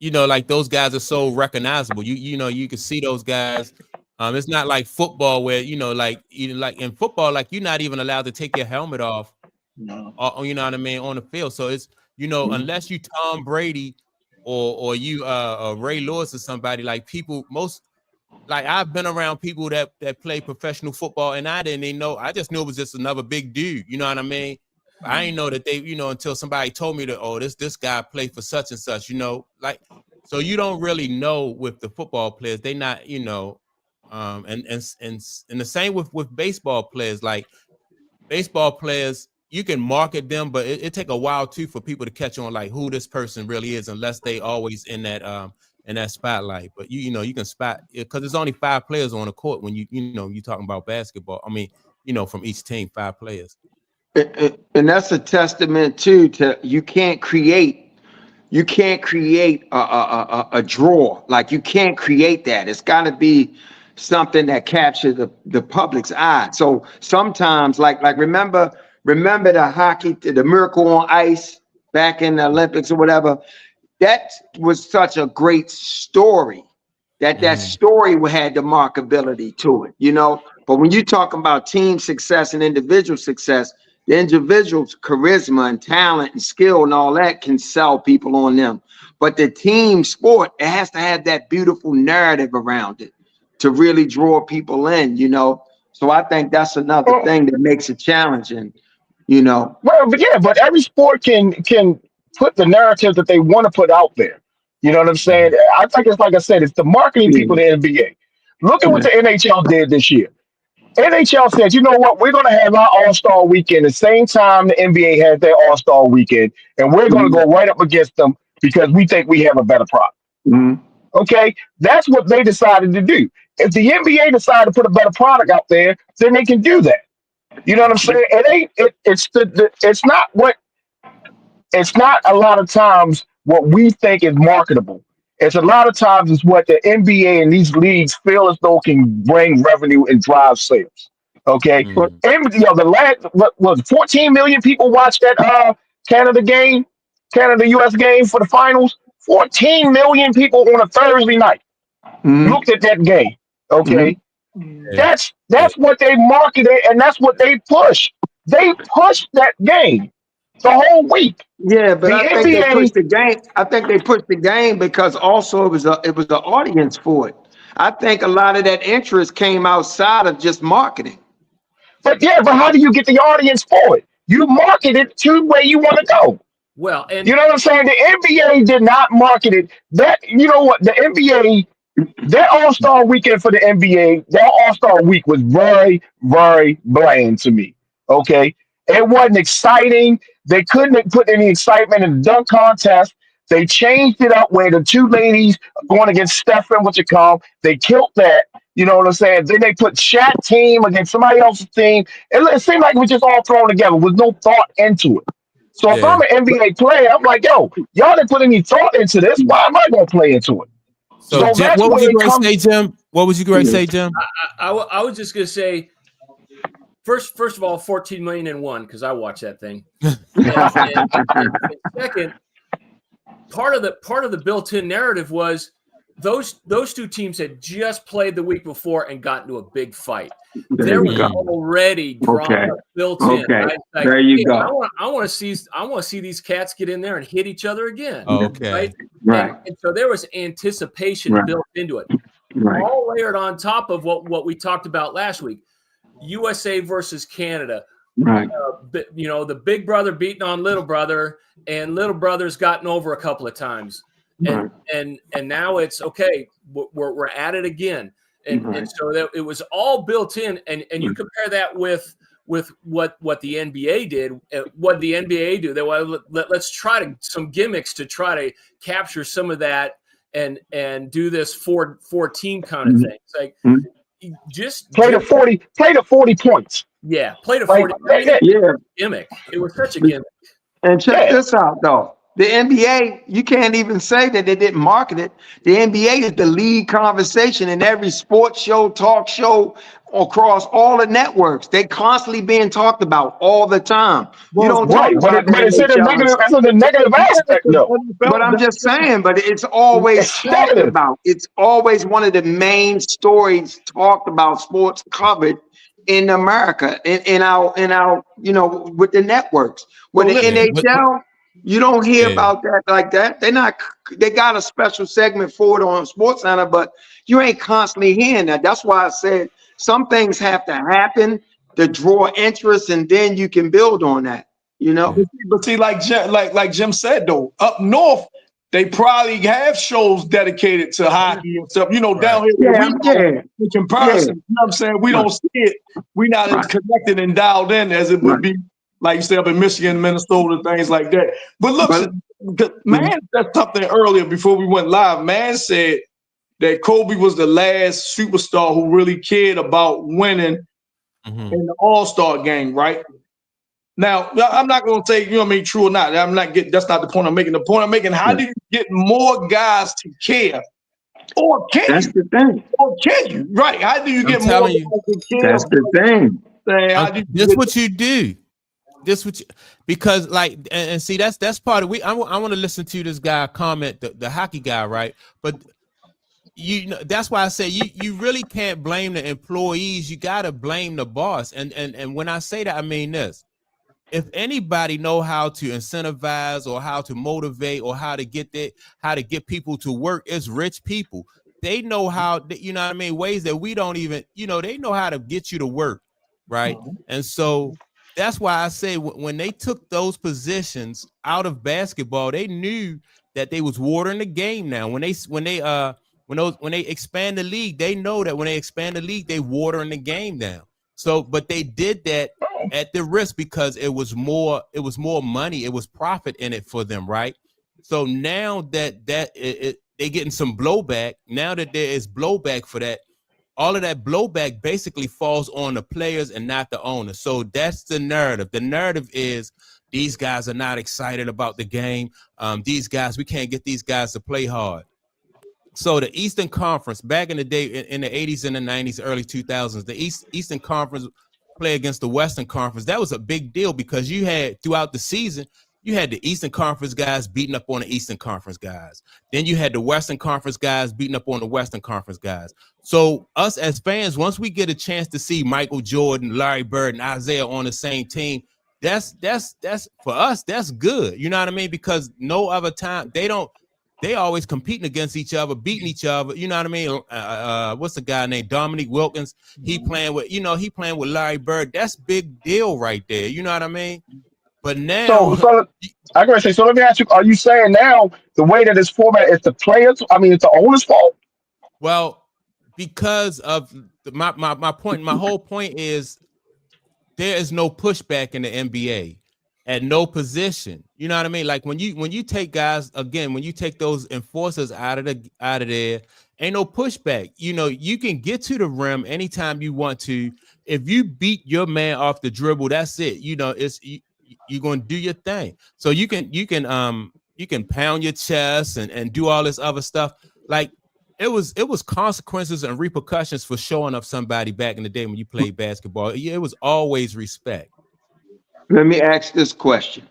you know, like those guys are so recognizable. You know, you can see those guys. It's not like football where, you know, like in football, like you're not even allowed to take your helmet off. No. You know what I mean, on the field. So it's, you know, unless you Tom Brady or you Ray Lewis or somebody, like people like I've been around people that play professional football and I didn't even know. I just knew it was just another big dude. You know what I mean? I didn't know that they, you know, until somebody told me that, oh, this guy played for such and such, you know, like, so you don't really know with the football players. They not, you know, and the same with baseball players. Like baseball players, you can market them, but it take a while too for people to catch on like who this person really is, unless they always in that spotlight. But you know you can spot because there's only 5 players on the court when you know you're talking about basketball. I mean, you know, from each team, 5 players. And that's a testament too to you can't create a draw. Like you can't create that. It's got to be something that captures the public's eye. So sometimes, like remember the hockey, the Miracle on Ice back in the Olympics or whatever. That was such a great story. That story had the markability to it, you know. But when you talk about team success and individual success, the individual's charisma and talent and skill and all that can sell people on them. But the team sport, it has to have that beautiful narrative around it to really draw people in, you know. So I think that's another thing that makes it challenging, you know. Well, but every sport can put the narrative that they want to put out there. You know what I'm saying? I think it's like I said, it's the marketing people in the NBA. Look at what the NHL did this year. NHL said, you know what, we're going to have our All-Star weekend the same time the NBA has their All-Star weekend, and we're going to go right up against them because we think we have a better product. Okay? That's what they decided to do. If the NBA decided to put a better product out there, then they can do that. You know what I'm saying? It's not a lot of times what we think is marketable. It's a lot of times it's what the NBA and these leagues feel as though can bring revenue and drive sales. Okay, but you know, the last was 14 million people watched that Canada-US game for the finals. 14 million people on a Thursday night looked at that game. Okay, that's what they marketed and that's what they push. They pushed that game the whole week. Yeah, but I think they pushed the game. I think they pushed the game because also it was the audience for it. I think a lot of that interest came outside of just marketing. But how do you get the audience for it? You market it to where you want to go. Well, and You know what I'm saying? The NBA did not market it. That you know what? The NBA, their All-Star weekend for the NBA, their All-Star week was very, very bland to me. Okay. It wasn't exciting. They couldn't put any excitement in the dunk contest. They changed it up where the two ladies going against Stephen, what you call, they killed that. You know what I'm saying? Then they put Shaq team against somebody else's team. It seemed like it was just all thrown together with no thought into it. So if Yeah. I'm an NBA player, I'm like, yo, y'all didn't put any thought into this. Why am I going to play into it? So, So Jim, that's what was where you it going to comes. say, Jim? What was you going to say, Jim? I was just gonna say, first of all, 14 million and one, because I watched that thing. And second, part of the built-in narrative was those two teams had just played the week before and got into a big fight. There was already drama built in. Okay. Right? Like, There you hey, go. I want to see these cats get in there and hit each other again. Okay. Right? Right. And so there was anticipation Right. built into it. Right. All layered on top of what we talked about last week. USA versus Canada. Right. You know, the big brother beating on little brother, and little brother's gotten over a couple of times. And Right. and now it's okay. We're at it again. And so that it was all built in. And you compare that with what the NBA did. What the NBA do? They let's try some gimmicks to try to capture some of that and do this four team kind of thing. It's like just Play the 40 points. yeah, played a Like, 40 Yeah. gimmick. It was such a gimmick. And check Yeah. this out, though. The NBA, you can't even say that they didn't market it. The NBA is the lead conversation in every sports show, talk show, across all the networks. They constantly being talked about all the time. You don't talk Right, about but it's in a NHL. negative. That's in a negative aspect, though. But I'm just saying, but it's always It's talked negative. about. It's always one of the main stories talked about, sports covered in America, in our you know, with the networks. With the NHL, you don't hear about that like that. They got a special segment for it on SportsCenter, but you ain't constantly hearing that. That's why I said some things have to happen to draw interest, and then you can build on that. You know. But see, like Jim said though, up north they probably have shows dedicated to hockey and stuff. You know, down here where in comparison, you know what I'm saying? We don't see it. We're not as connected and dialed in as it would be, like you said, up in Michigan, Minnesota, things like that. But look, man said something earlier before we went live. Man said that Kobe was the last superstar who really cared about winning in the All-Star game, right? Now, I'm not going to say, you know what I mean, true or not. That's not the point I'm making. The point I'm making, how do you get more guys to care? Or can That's you? the thing. Or can you? Right. How do you get more telling guys you. to care? That's the thing. This what you do. Because like and see that's part of I want to listen to this guy comment, the hockey guy, right? But you know, that's why I say you really can't blame the employees. You got to blame the boss. And when I say that, I mean this. If anybody know how to incentivize or how to motivate or how to get people to work, it's rich people. They know how, you know what I mean, ways that we don't even, you know, they know how to get you to work, right? And so that's why I say when they took those positions out of basketball, they knew that they was watering the game now. When they expand the league, they know that when they expand the league, they watering the game down. So, but they did that at the risk because it was more money, it was profit in it for them, right? So now that they getting some blowback, now that there is blowback for that, all of that blowback basically falls on the players and not the owners. So that's the narrative. The narrative is these guys are not excited about the game. These guys, we can't get these guys to play hard. So the Eastern Conference, back in the day, in the 80s and the 90s, early 2000s, the Eastern Conference play against the Western Conference. That was a big deal because you had, throughout the season, you had the Eastern Conference guys beating up on the Eastern Conference guys. Then you had the Western Conference guys beating up on the Western Conference guys. So us as fans, once we get a chance to see Michael Jordan, Larry Bird, and Isaiah on the same team, that's for us, that's good. You know what I mean? Because no other time, they don't, they always competing against each other, beating each other. You know what I mean? What's the guy named Dominique Wilkins? He playing with Larry Bird. That's big deal right there. You know what I mean? But now, So I gotta say. So let me ask you: are you saying now the way that it's formatted, it's the players? I mean, it's the owner's fault? well, because of my point, my whole point is there is no pushback in the NBA at no position. You know what I mean? Like when you take guys again, when you take those enforcers out of there, ain't no pushback. You know, you can get to the rim anytime you want to. If you beat your man off the dribble, that's it. You know, you're gonna do your thing. So you can pound your chest and do all this other stuff. Like it was consequences and repercussions for showing up somebody back in the day when you played basketball. It was always respect. Let me ask this question.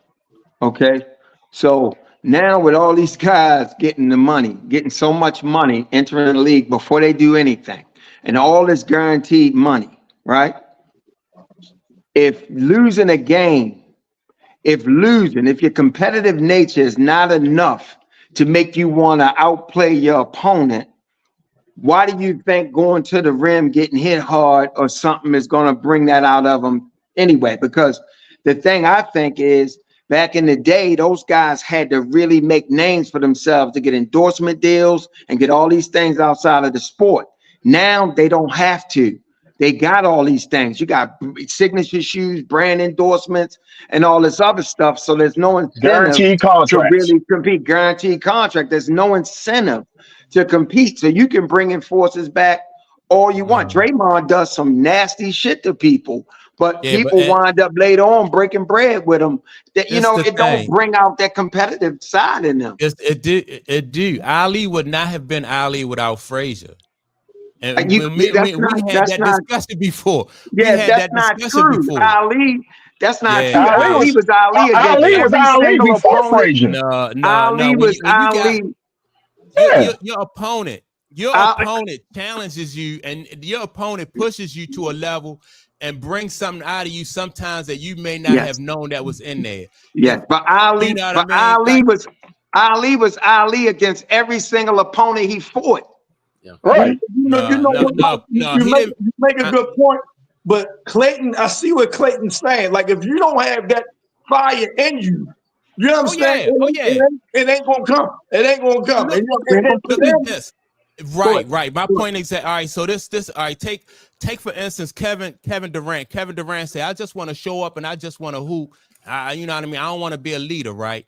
Okay. So now with all these guys getting the money, getting so much money entering the league before they do anything, and all this guaranteed money, right? If losing a game, if your competitive nature is not enough to make you want to outplay your opponent, why do you think going to the rim, getting hit hard or something is going to bring that out of them anyway? Because the thing I think is back in the day, those guys had to really make names for themselves to get endorsement deals and get all these things outside of the sport. Now they don't have to. They got all these things. You got signature shoes, brand endorsements, and all this other stuff. So there's no incentive Guaranteed to contracts. really compete. Guaranteed contract. There's no incentive to compete. So you can bring enforcers back all you want. Draymond does some nasty shit to people, but people wind up later on breaking bread with them. That it don't bring out that competitive side in them. It do. Ali would not have been Ali without Frazier. And we had that discussion before. Yeah, that's not true. Before. Ali, that's not true. Ali was Ali again. Ali was Ali before Frazier. Ali was Ali. Your opponent challenges you, and your opponent pushes you to a level and brings something out of you sometimes that you may not have known that was in there. Yes, but Ali, Ali was Ali against every single opponent he fought. Yeah. Right. You make a good point, but Clayton, I see what Clayton's saying. Like if you don't have that fire in you, you know what I'm saying? It ain't gonna come. It ain't gonna come. Right. My point is that all right. So this all right. Take for instance Kevin Durant. Kevin Durant said, "I just want to show up and I just want to hoop. You know what I mean? I don't want to be a leader, right?"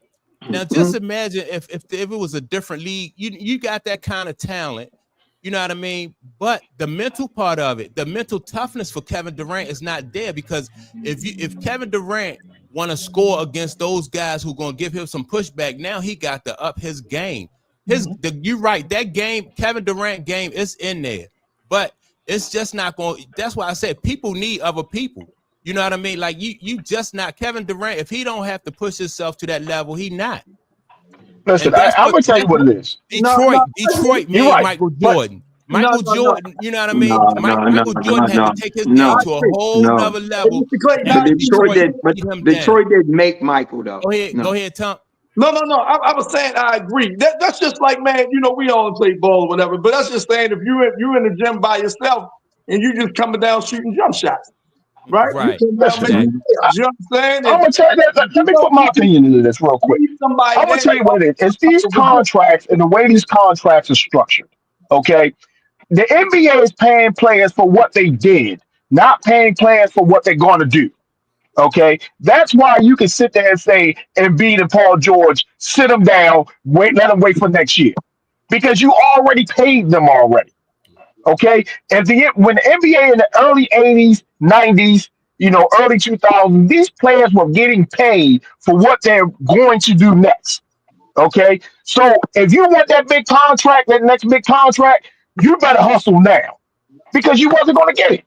Now just imagine if it was a different league. You got that kind of talent. You know what I mean? But the mental part of it, the mental toughness for Kevin Durant is not there, because if Kevin Durant want to score against those guys who going to give him some pushback, now he got to up his game. You're right. That game, Kevin Durant game, is in there, but it's just not going. That's why I said people need other people. You know what I mean? Like you just not Kevin Durant. If he don't have to push himself to that level, he not. Listen, I'm gonna tell you what it is. Detroit made Michael Jordan. Michael Jordan, you know what I mean? Michael Jordan had to take his game to a whole other level. Detroit did make Michael though. Go ahead, Tom. No. I was saying I agree. That's just like, man, we all play ball or whatever, but that's just saying if you're in the gym by yourself and you just coming down shooting jump shots. Right. You know what I'm saying? I'm gonna tell you that. Let me put my opinion into this real quick. I'm gonna tell you what it is. It's these contracts and the way these contracts are structured. Okay, the NBA is paying players for what they did, not paying players for what they're going to do. Okay, that's why you can sit there and say Embiid and Paul George, sit them down, let them wait for next year, because you already paid them already. Okay, when the NBA in the early 80s, 90s, early 2000s, these players were getting paid for what they're going to do next. Okay, so if you want that big contract, that next big contract, you better hustle now, because you wasn't going to get it.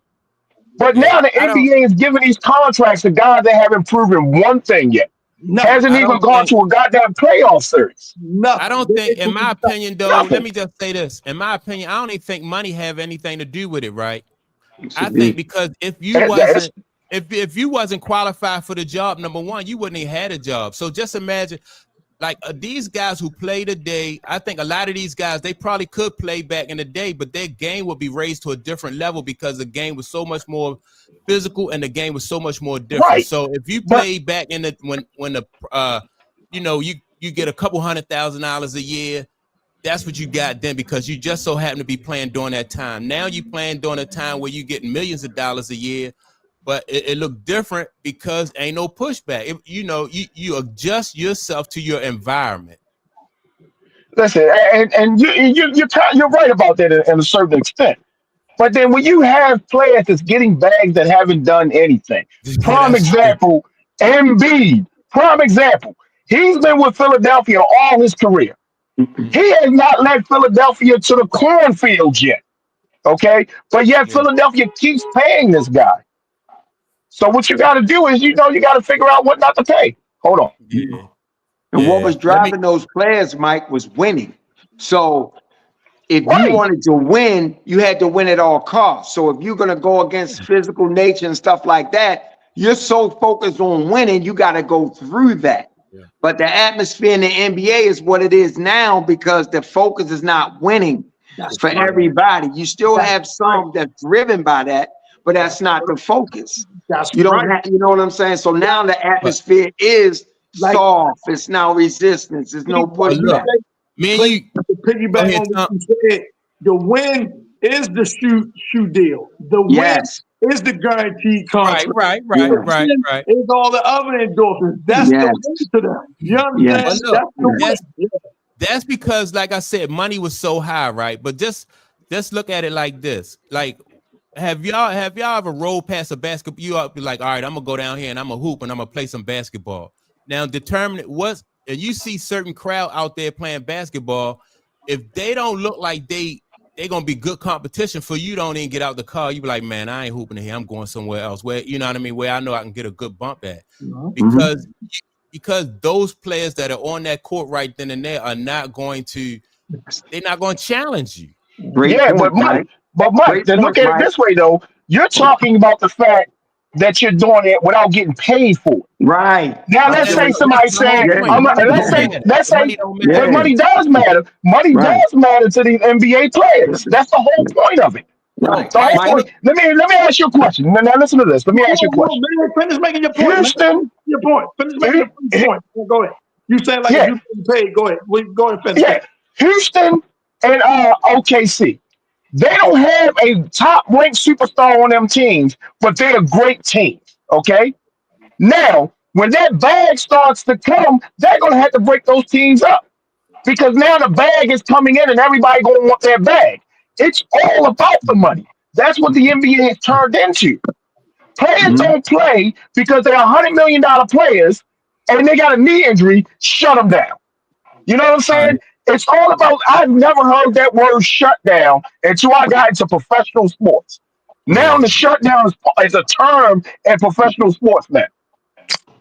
But now the NBA is giving these contracts to guys that haven't proven one thing yet. Hasn't even gone to a goddamn playoff series. I don't think, in my opinion, though, let me just say this. In my opinion, I don't even think money have anything to do with it, right? I think because if you wasn't qualified for the job, number one, you wouldn't have had a job. So just imagine like these guys who play today, I think a lot of these guys, they probably could play back in the day, but their game would be raised to a different level because the game was so much more physical and the game was so much more different. Right. So if you But play back in the when the you know, you get a couple $100,000 a year, that's what you got then because you just so happen to be playing during that time. Now you playing during a time where you getting millions of dollars a year, but it looked different because ain't no pushback. You know, you adjust yourself to your environment. listen, and you're right about that in a certain extent. But then when you have players that's getting bags that haven't done anything, prime That's true. example, Embiid, prime example. He's been with Philadelphia all his career. He has not led Philadelphia to the cornfields yet. Okay, but yet Yeah. Philadelphia keeps paying this guy. So what you got to do is, you got to figure out what not to pay. Hold on. Yeah. And what Yeah. was driving those players, Mike, was winning. So if you Right. wanted to win, you had to win at all costs. So if you're going to go against physical nature and stuff like that, you're so focused on winning, you got to go through that. Yeah. But the atmosphere in the NBA is what it is now because the focus is not winning That's for right. everybody. You still That's have some that's driven by that, but that's not the focus. That's You don't right. have, you know what I'm saying? So now the atmosphere is Like- soft. It's now resistance. There's no But look, pushback. me and Clay, you. to Go piggyback ahead, on Tom. what you said, the win is the shoe deal. The win Yes. is the guaranteed Right, contract. right, Yeah. right. Is all the other endorsements. That's Yes. the win to them. You understand? Yes. But look, That's the win. that's Yeah. that's because, like I said, money was so high, right? But just look at it like this. Like, have y'all ever rolled past a basketball? You ought to be like, all right, I'm gonna go down here and I'm gonna hoop and I'm gonna play some basketball. Now, determine what, and you see certain crowd out there playing basketball. If they don't look like they gonna be good competition for you, don't even get out the car. You be like, man, I ain't hooping in here. I'm going somewhere else. Where you know what I mean? Where I know I can get a good bump at. Because those players that are on that court right then and there are not going to, they're not going to challenge you. Great Yeah, point, Mike. but Mike, Great then point, look at it Mike. this way though. You're talking about the fact that you're doing it without getting paid for it. Right. Now let's Yeah, say but somebody that's the whole said, Yeah. point. Money let's don't say, matter. let's say, Money don't Yeah. matter. but money does matter. Money Right. does matter to these NBA players. That's the whole point of it. Right. The whole Right. point. Let me ask you a question. Now listen to this. Let me ask you a question. Man, finish making your point, man. Houston, Your point. Finish making your point. Go ahead. You saying like Yeah. if you getting paid, go ahead. Go ahead and finish. yeah, Houston and OKC. They don't have a top ranked superstar on them teams, but they're great teams. Okay. Now, when that bag starts to come, they're gonna have to break those teams up because now the bag is coming in and everybody gonna want their bag. It's all about the money. That's what the NBA has turned into. Players don't play because they're $100 million players and they got a knee injury. Shut them down. You know what I'm saying? It's all about. I've never heard that word shutdown until I got into professional sports. Now the shutdown is a term in professional sports now.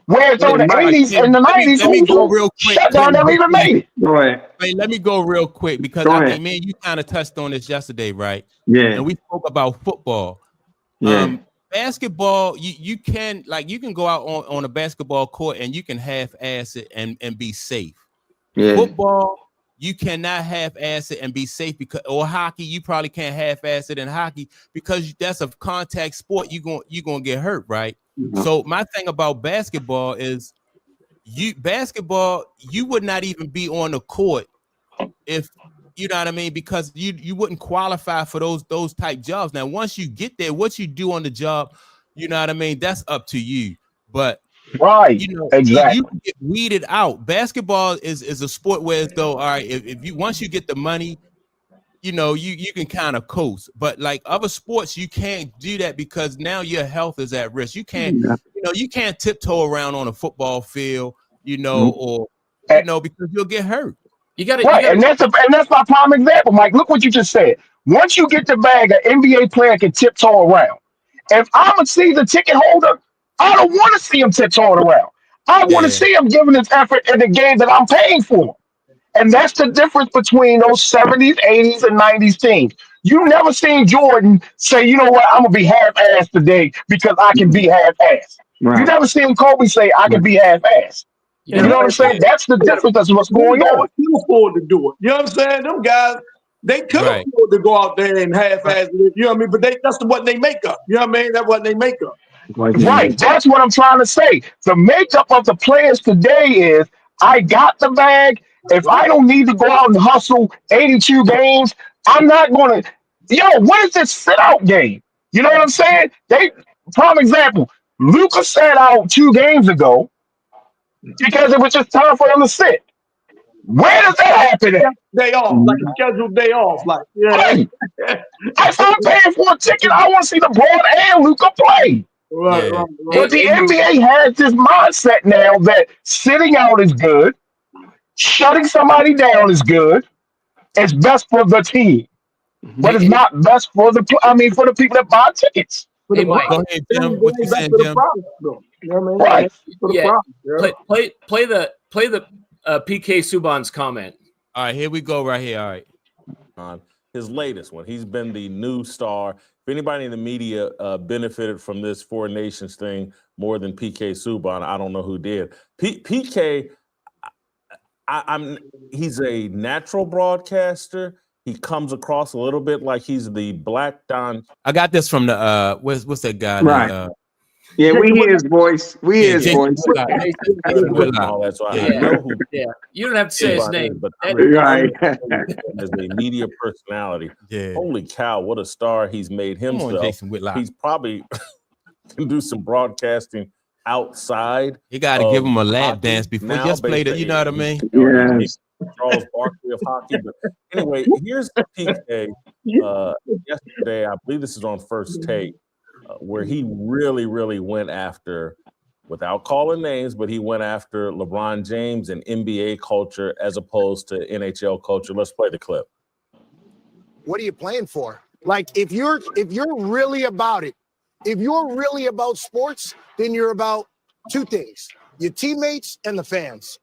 Whereas in the Mike, 80s yeah, and the let me 90s, go real quick. shutdown never even made it. Go ahead. Hey, let me go real quick because Go I ahead. think, man, you kind of touched on this yesterday, right? Yeah. And we spoke about football. Yeah. Basketball, you can go out on a basketball court and you can half-ass it and be safe. Yeah. Football, you cannot half-ass it and be safe or hockey, you probably can't half-ass it in hockey because that's a contact sport. You're gonna get hurt, right? Mhm. So my thing about basketball is you would not even be on the court if you know what I mean, because you wouldn't qualify for those type jobs. Now, once you get there, what you do on the job, you know what I mean, that's up to you. But Right. you know, Exactly. you can get weeded out. Basketball is a sport where as though, all right, if you once you get the money, you know, you can kind of coast. But like other sports, you can't do that because now your health is at risk. You can't, you can't tiptoe around on a football field, or because you'll get hurt. You got Right, to. and that's my prime example, Mike. Look what you just said. Once you get the bag, an NBA player can tiptoe around. If I'm a season ticket holder, I don't want to see him tiptoeing around. I want to Yeah. see him giving his effort in the game that I'm paying for. And that's the difference between those 70s, 80s, and 90s teams. You never seen Jordan say, you know what, I'm going to be half-assed today because I can be half-assed. You Right. never seen Kobe say, I can be half-assed. You know what I'm saying? That's the difference. That's what's going Them on. guys can afford to do it. You know what I'm saying? Them guys, they could Right. afford to go out there and half-ass it. You know what I mean? But that's what they make up. You know what I mean? That's what they make up. Right. That's what I'm trying to say. The makeup of the players today is I got the bag. If I don't need to go out and hustle 82 games, I'm not going to. Yo, what is this sit out game? You know what I'm saying? Prime example, Luca sat out 2 games ago because it was just time for him to sit. Where does that happen at? Day off, like a scheduled day off. Like, yeah. Right. If I'm paying for a ticket, I want to see LeBron and Luca play. Right, Yeah. right, But right. the NBA has this mindset now that sitting out is good, shutting somebody down is good. It's best for the team, but it's not best for for the people that buy tickets. For Hey, the Mike. Go product. ahead, It Jim. ain't What you back saying, to the Jim? product, though. You know what I mean? Right. For the Yeah. product. Yeah. Play the PK Subban's comment. All right, here we go right here. All right. On his latest one. He's been the new star. If anybody in the media benefited from this Four Nations thing more than PK Subban, I don't know who did. PK, he's a natural broadcaster. He comes across a little bit like he's the Black Don. I got this from the what's that guy? Right. named, Yeah, we hear his voice. We hear his Jason voice. Whitlock. Jason and Whitlock. all that. So I Yeah. know who Yeah, you don't have to say his Subban is, name. but That- Right. as a media personality, Yeah. holy cow, what a star he's made Come on, himself. Jason Whitlock. He's probably can do some broadcasting outside. You got to give him a lap hockey dance before now, just play based the. You on- know what I mean? Yes. Charles Barkley of hockey. But anyway, here's PK. Yesterday, I believe this is on First Take, where he really, really went after, without calling names, but he went after LeBron James and NBA culture as opposed to NHL culture. Let's play the clip. What are you playing for? Like if you're really about it, if you're really about sports, then you're about two things: your teammates and the fans.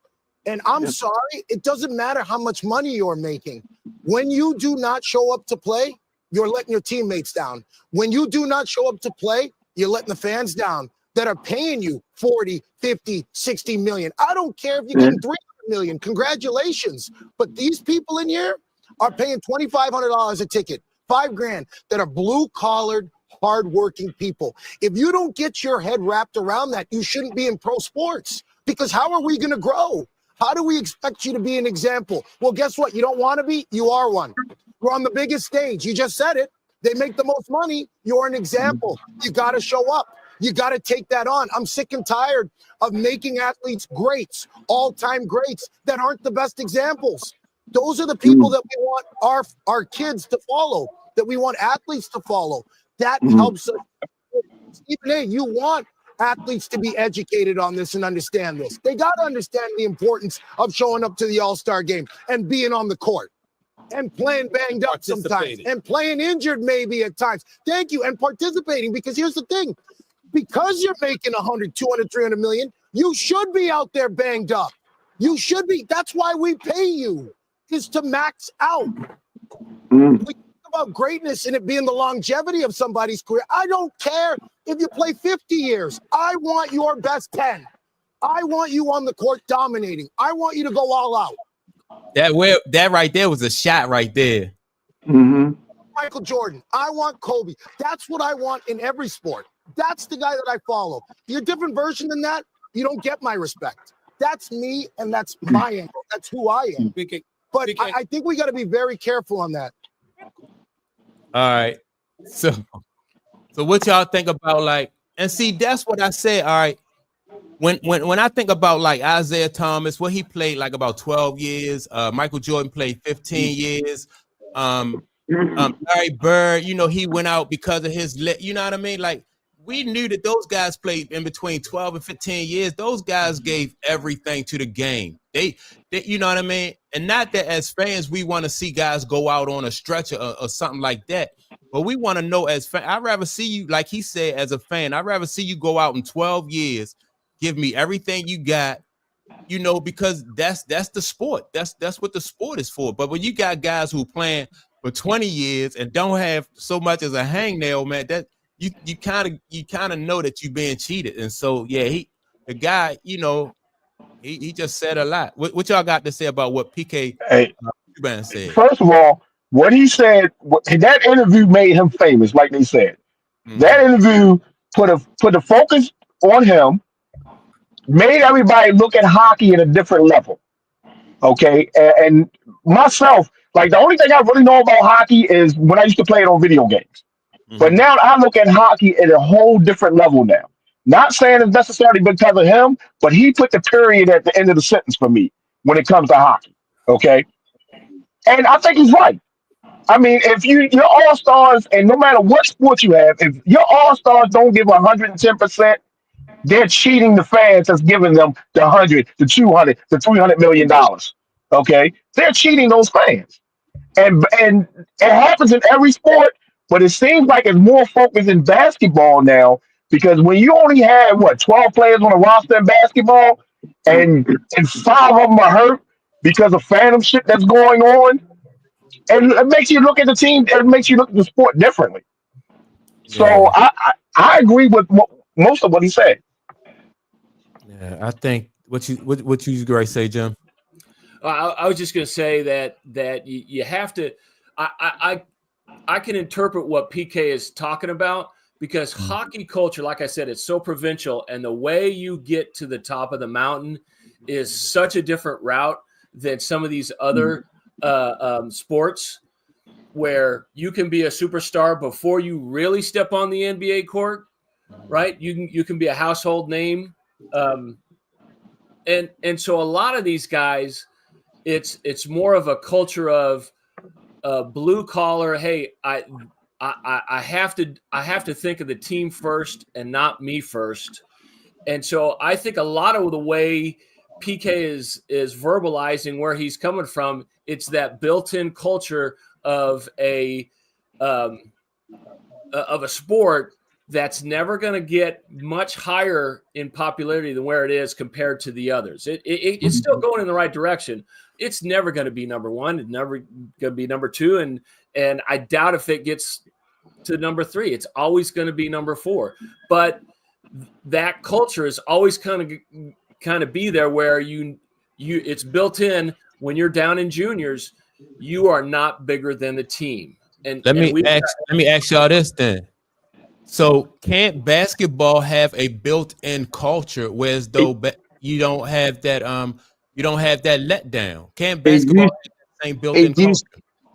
And I'm sorry, it doesn't matter how much money you're making. When you do not show up to play, you're letting your teammates down. When you do not show up to play, you're letting the fans down that are paying you 40, 50, 60 million. I don't care if you get 300 million. Congratulations. But these people in here are paying $2,500 a ticket, $5,000, that are blue-collared, hardworking people. If you don't get your head wrapped around that, you shouldn't be in pro sports, because how are we going to grow? How do we expect you to be an example? Well, guess what? You don't want to be? You are one. You're on the biggest stage. You just said it. They make the most money. You're an example. You got to show up. You got to take that on. I'm sick and tired of making athletes greats, all-time greats that aren't the best examples. Those are the people that we want our kids to follow, that we want athletes to follow. That helps us. Stephen A., you want athletes to be educated on this and understand this. They got to understand the importance of showing up to the All-Star game and being on the court and playing banged up sometimes and playing injured maybe at times. Thank you. And participating, because here's the thing. Because you're making 100, 200, 300 million, you should be out there banged up. You should be. That's why we pay you, is to max out. We talk about greatness and it being the longevity of somebody's career. I don't care if you play 50 years. I want your best 10. I want you on the court dominating. I want you to go all out. That right there was a shot right there. Michael Jordan. I want Kobe. That's what I want in every sport. That's the guy that I follow. If you're a different version than that, you don't get my respect. That's me, and that's my angle. That's who I am. But I think we got to be very careful on that. All right. So what y'all think about, like, and see, that's what I said. All right. When I think about like Isaiah Thomas, what he played like about 12 years, Michael Jordan played 15 years. Larry Bird, he went out because of his, you know what I mean? Like, we knew that those guys played in between 12 and 15 years. Those guys gave everything to the game. They you know what I mean? And not that as fans, we want to see guys go out on a stretcher or something like that. But we want to know as fans, I'd rather see you, like he said, as a fan, I'd rather see you go out in 12 years, give me everything you got, because that's the sport. That's what the sport is for. But when you got guys who playing for 20 years and don't have so much as a hangnail, man, that you kind of know that you're being cheated. And so, yeah, the guy, He just said a lot. What y'all got to say about what PK Hey, Subban said? first of all, what he said, that interview made him famous, like they said. That interview put the focus on him, made everybody look at hockey at a different level. Okay, and myself, like the only thing I really know about hockey is when I used to play it on video games. But now I look at hockey at a whole different level now. Not saying it's necessarily because of him, but he put the period at the end of the sentence for me when it comes to hockey. Okay, and I think he's right. I mean, if your all stars, and no matter what sport you have, if your all stars don't give 110%, they're cheating the fans that's giving them the 100, the 200, the $300 million. Okay, they're cheating those fans, and it happens in every sport. But it seems like it's more focused in basketball now because when you only have 12 players on a roster in basketball, and 5 of them are hurt because of phantom shit that's going on. And it makes you look at the team. It makes you look at the sport differently. So I agree with most of what he said. Yeah, I think what you guys say, Jim. I was just going to say that you have to. I can interpret what PK is talking about because hockey culture, like I said, it's so provincial, and the way you get to the top of the mountain is such a different route than some of these other sports where you can be a superstar before you really step on the NBA court, right? You can be a household name, and so a lot of these guys, it's more of a culture of blue collar. Hey, I have to think of the team first and not me first, and so I think a lot of the way PK is verbalizing where he's coming from, it's that built-in culture of a sport that's never going to get much higher in popularity than where it is compared to the others. It's still going in the right direction. It's never going to be number one. It's never going to be number two, and I doubt if it gets to number 3. It's always going to be number 4. But that culture is always kind of be there where you it's built in when you're down in juniors, you are not bigger than the team. And let me ask y'all this then. So can't basketball have a built-in culture, whereas though you don't have that letdown? Can't basketball have the same built-in culture?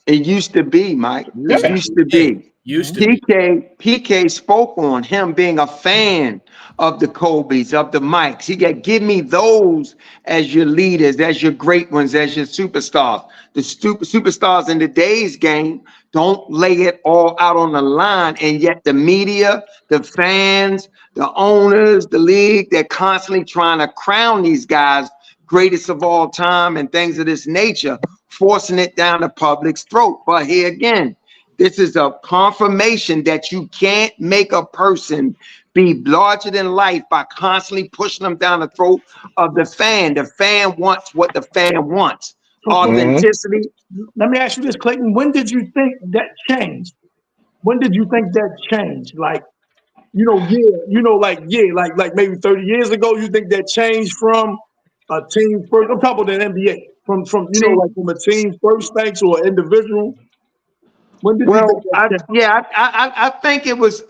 It used to be, Mike. It used to be. PK spoke on him being a fan of the Kobe's, of the Mikes. He got, give me those as your leaders, as your great ones, as your superstars. The superstars in today's game don't lay it all out on the line, and yet the media, the fans, the owners, the league, they're constantly trying to crown these guys greatest of all time and things of this nature, forcing it down the public's throat. But here again, this is a confirmation that you can't make a person be larger than life by constantly pushing them down the throat of the fan. The fan wants what the fan wants. Authenticity. Let me ask you this, Clayton. When did you think that changed? When did you think that changed? Like maybe 30 years ago, you think that changed from a team first? I'm talking about the NBA. From a team first thing to an individual. When did I think it was see,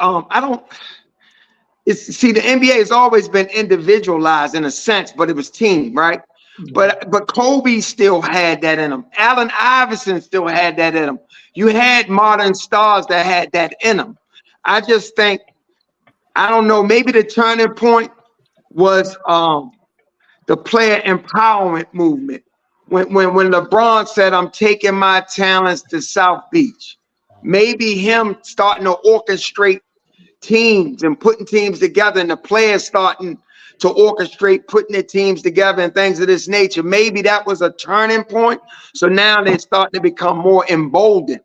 the NBA has always been individualized in a sense, but it was team, right? But Kobe still had that in him. Allen Iverson still had that in him. You had modern stars that had that in them. I just think, I don't know, maybe the turning point was the player empowerment movement. When LeBron said, I'm taking my talents to South Beach. Maybe him starting to orchestrate teams and putting teams together, and the players starting to orchestrate putting their teams together and things of this nature. Maybe that was a turning point. So now they're starting to become more emboldened.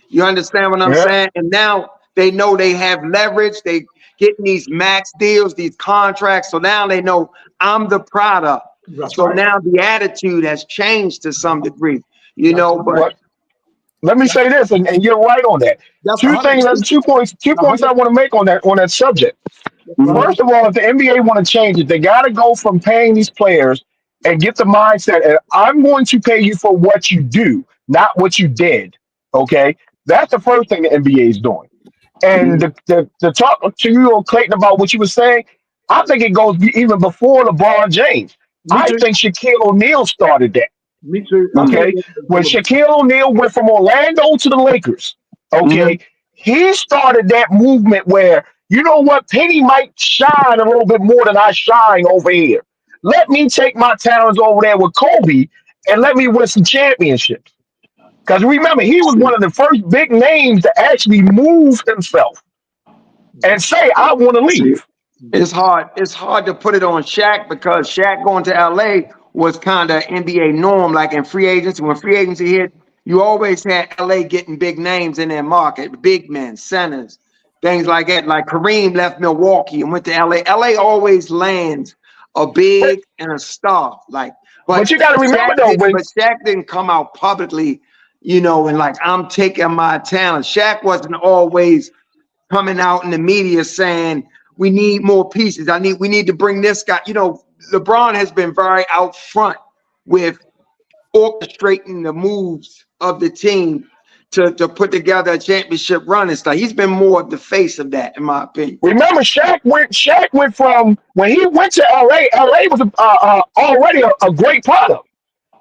You understand what I'm saying? And now they know they have leverage. They getting these max deals, these contracts. So now they know I'm the product. That's so right. Now the attitude has changed to some degree, but let me say this, and you're right on that. Two points I want to make on that subject. First of all, if the NBA want to change it, they got to go from paying these players and get the mindset. And I'm going to pay you for what you do, not what you did. Okay, that's the first thing the NBA is doing. And the talk to you, Clayton, about what you were saying, I think it goes even before LeBron James. Me I too. think Shaquille O'Neal started that. Me too. Okay, when Shaquille O'Neal went from Orlando to the Lakers, okay, he started that movement where, you know what, Penny might shine a little bit more than I shine over here. Let me take my talents over there with Kobe and let me win some championships. Because remember, he was one of the first big names to actually move himself and say, I want to leave. It's hard. It's hard to put it on Shaq because Shaq going to LA was kind of NBA norm. Like in free agency, when free agency hit, you always had LA getting big names in their market, big men, centers, things like that. Like Kareem left Milwaukee and went to LA. LA always lands a big and a star. Like, But you got to remember though, but Shaq didn't come out publicly, you know, and like, I'm taking my talent. Shaq wasn't always coming out in the media saying, we need more pieces. We need to bring this guy. You know, LeBron has been very out front with orchestrating the moves of the team to put together a championship run and stuff. He's been more of the face of that, in my opinion. Remember, Shaq went from when he went to LA. LA was already a great product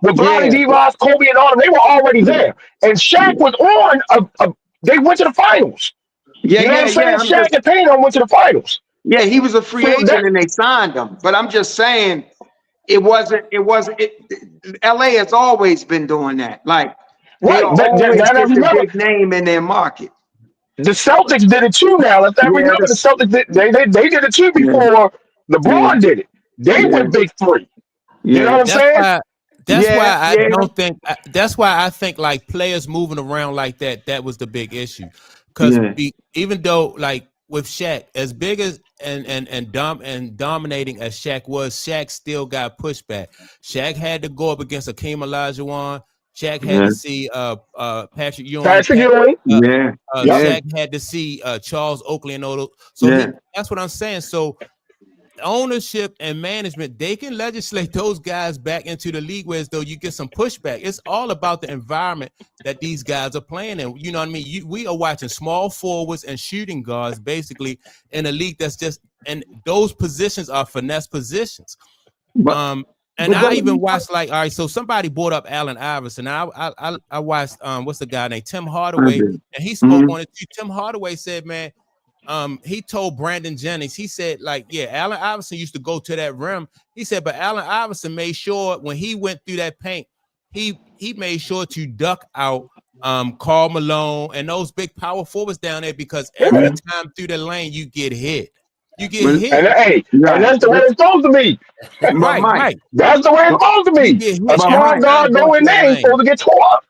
with Bronny D-Ross, Kobe, and all. They were already there, and Shaq was on. They went to the finals. You know what I'm saying? Shaq and Payne went to the finals. Yeah, he was a free agent and they signed him. But I'm just saying, LA has always been doing that. Like, they always get the big name in their market. The Celtics did it too now. Let's not remember the Celtics they did it too before LeBron did it. They went big three. You know what I'm saying? That's why I think like players moving around like that was the big issue. Because even though like with Shaq, as big as and dominating as Shaq was, Shaq still got pushback. Shaq had to go up against Akeem Olajuwon. Shaq had to see Patrick Ewing. Shaq had to see Charles Oakley and all those. So that's what I'm saying. So ownership and management, they can legislate those guys back into the league, whereas though you get some pushback. It's all about the environment that these guys are playing in. You know what I mean? We are watching small forwards and shooting guards basically in a league that's just, and those positions are finesse positions. And I even watched like, all right, so somebody brought up Allen Iverson. I watched what's the guy named Tim Hardaway, and he spoke on it too. Tim Hardaway said, man, he told Brandon Jennings, he said, like, yeah, Allen Iverson used to go to that rim. He said, but Allen Iverson made sure when he went through that paint, he made sure to duck out Karl Malone and those big power forwards down there, because every time through the lane you get hit. You get hit. And that's the way it's supposed to be. Right. That's the way it's supposed to be. A small guard going there, he's supposed to get tore up.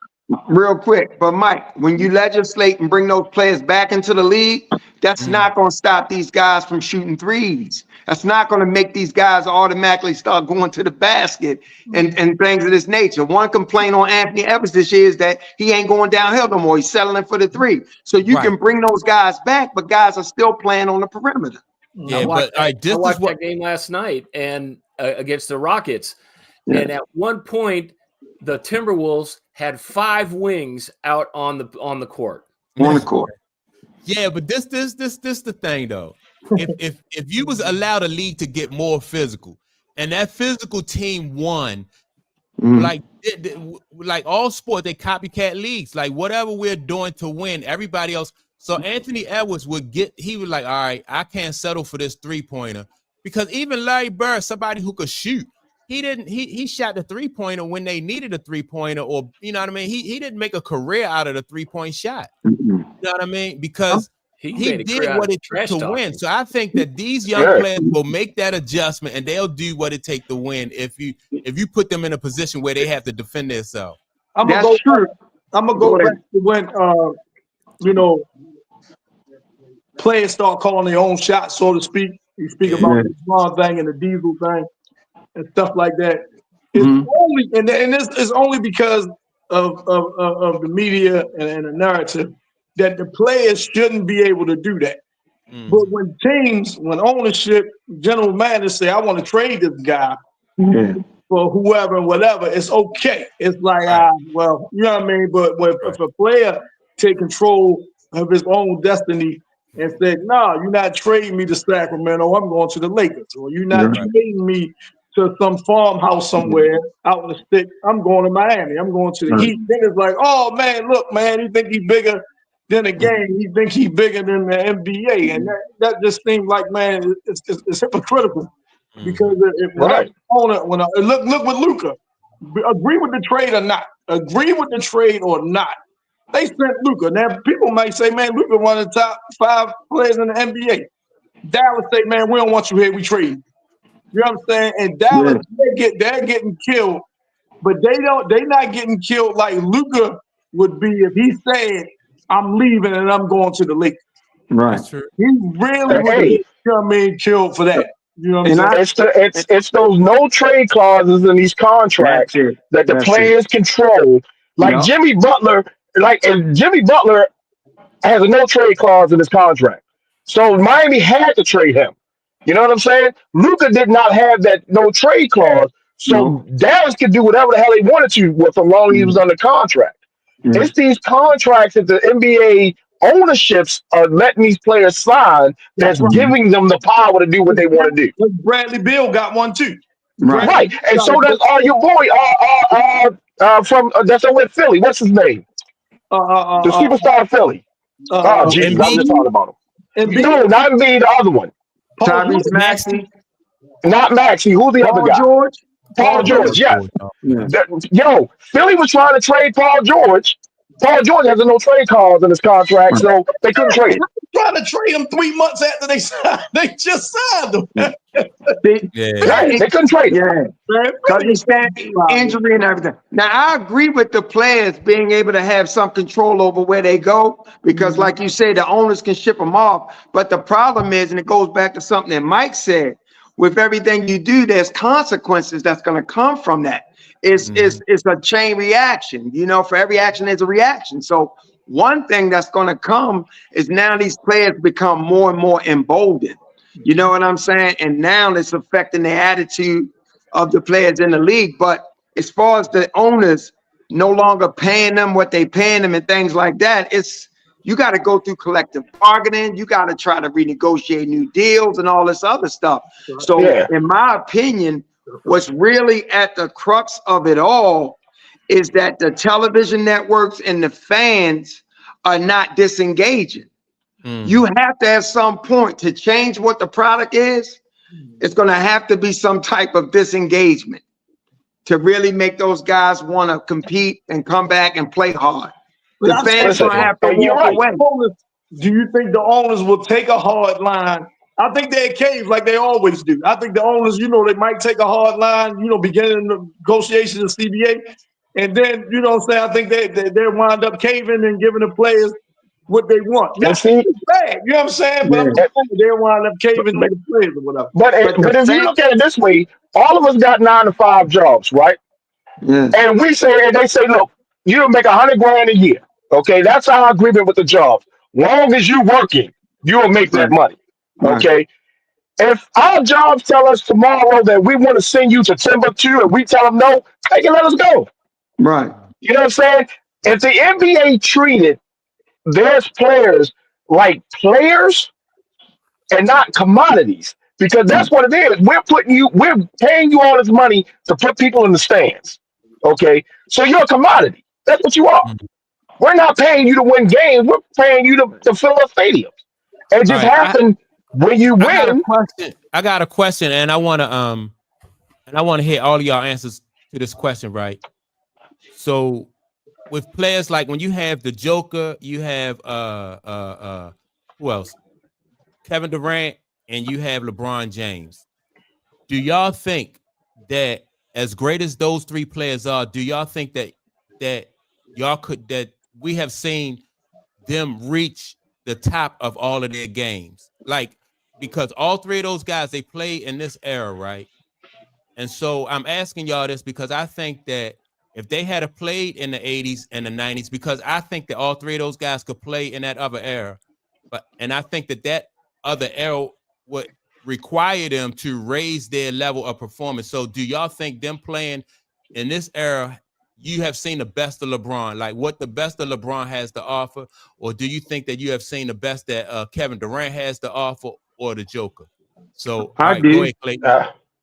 Real quick, but Mike, when you legislate and bring those players back into the league, that's not going to stop these guys from shooting threes. That's not going to make these guys automatically start going to the basket and things of this nature. One complaint on Anthony Edwards this year is that he ain't going downhill no more. He's settling for the three. So you can bring those guys back, but guys are still playing on the perimeter. Yeah, I watched that game last night and against the Rockets, and at one point the Timberwolves had 5 wings out on the court. On the court. Yeah, but this the thing though. If you was allowed a league to get more physical, and that physical team won, like all sport, they copycat leagues. Like whatever we're doing to win, everybody else. So Anthony Edwards he was like, all right, I can't settle for this 3-pointer, because even Larry Bird, somebody who could shoot, he shot the 3-pointer when they needed a 3-pointer, or you know what I mean? He didn't make a career out of the 3-point shot. You know what I mean? Because he did what it took to win. So I think that these young players will make that adjustment, and they'll do what it takes to win if you put them in a position where they have to defend themselves. I'm gonna go back to when players start calling their own shots, so to speak. You speak about the Braun thing and the Diesel thing and stuff like that. It's only and this is only because of the media and the narrative that the players shouldn't be able to do that. But when ownership, general managers say, I want to trade this guy, for whoever and whatever, it's okay. It's like, Right. well, you know what I mean? But if a player take control of his own destiny and said, no, you're not trading me to Sacramento, I'm going to the Lakers. Or you're not Right. trading me to some farmhouse somewhere out in the sticks. I'm going to Miami. I'm going to the Right. Heat. Then it's like, oh, man, look, man, he think he's bigger than the game. He think he's bigger than the NBA. And that just seems like, man, it's hypocritical. Because if Right. look with Luka, agree with the trade or not, they sent Luka. Now people might say, man, Luka one of the top 5 players in the NBA. Dallas say, man, we don't want you here, we trade you. You know what I'm saying? And Dallas, they're getting killed, but they're not getting killed like Luka would be if he said, I'm leaving and I'm going to the Lakers. Right. That's true. He really would Hey. get, you know what I mean, killed for that. You know what I'm saying? It's those no trade clauses in these contracts That's it. that the That's players control. Like Yup. Jimmy Butler, and Jimmy Butler has a no trade clause in his contract. So Miami had to trade him. You know what I'm saying? Luka did not have that no trade clause. So Dallas could do whatever the hell they wanted to with so long as he was under contract. Mhm. It's these contracts that the NBA ownerships are letting these players sign that's giving them the power to do what they want to do. Bradley Beal got one too. Right. Right. And so does your boy from that's over in Philly. What's his name? The superstar of Philly. Oh, geez, I'm just talking about him. No, not Embiid, the other one. Tyrese Maxey, Not Maxey. Who's the other Paul guy? George. Paul George, yes. Yeah. Yo, Philly was trying to trade Paul George. Paul George has a no trade clause in his contract, so they couldn't trade him. Trying to trade him 3 months after they signed. They just signed him. Yeah. Right, they couldn't trade him. Yeah. Because he's injury and everything. Now, I agree with the players being able to have some control over where they go because, like you say, the owners can ship them off. But the problem is, and it goes back to something that Mike said, with everything you do, there's consequences that's going to come from that. It's a chain reaction. You know, for every action, there's a reaction. So one thing that's going to come is now these players become more and more emboldened. You know what I'm saying? And now it's affecting the attitude of the players in the league. But as far as the owners no longer paying them what they paying them and things like that, you got to go through collective bargaining. You got to try to renegotiate new deals and all this other stuff. So in my opinion, what's really at the crux of it all is that the television networks and the fans are not disengaging. You have to at some point to change what the product is. It's going to have to be some type of disengagement to really make those guys want to compete and come back and play hard. The fans going to have to walk away. Do you think the owners will take a hard line? I think they're cave like they always do. I think the owners, you know, they might take a hard line, you know, beginning the negotiations of CBA. And then, you know what I'm saying, I think they wind up caving and giving the players what they want. That's bad, you know what I'm saying? But I'm saying they wind up caving to the players or whatever. But if you look at it this way, all of us got 9 to 5 jobs, right? Yeah. And they say, look, you'll make $100,000 a year. Okay, that's our agreement with the job. Long as you're working, you'll make that money. Okay. If our jobs tell us tomorrow that we want to send you to Timbuktu and we tell them no, they can let us go. Right. You know what I'm saying? If the NBA treated their players like players and not commodities, because that's what it is. We're paying you all this money to put people in the stands. Okay. So you're a commodity. That's what you are. We're not paying you to win games. We're paying you to fill up stadiums. And it just happened when you win. I got a question, and I want to hear all of y'all answers to this question, right? So, with players like when you have the Joker, you have who else? Kevin Durant, and you have LeBron James. Do y'all think that as great as those 3 players are, do y'all think that we have seen them reach the top of all of their games? Like, because all 3 of those guys, they play in this era, right? And so I'm asking y'all this because I think that if they had played in the 80s and the 90s, because I think that all 3 of those guys could play in that other era, and I think that other era require them to raise their level of performance. So do y'all think them playing in this era, you have seen the best of LeBron, like what the best of LeBron has to offer? Or do you think that you have seen the best that Kevin Durant has to offer, or the Joker? So I right, do. go ahead, Clay.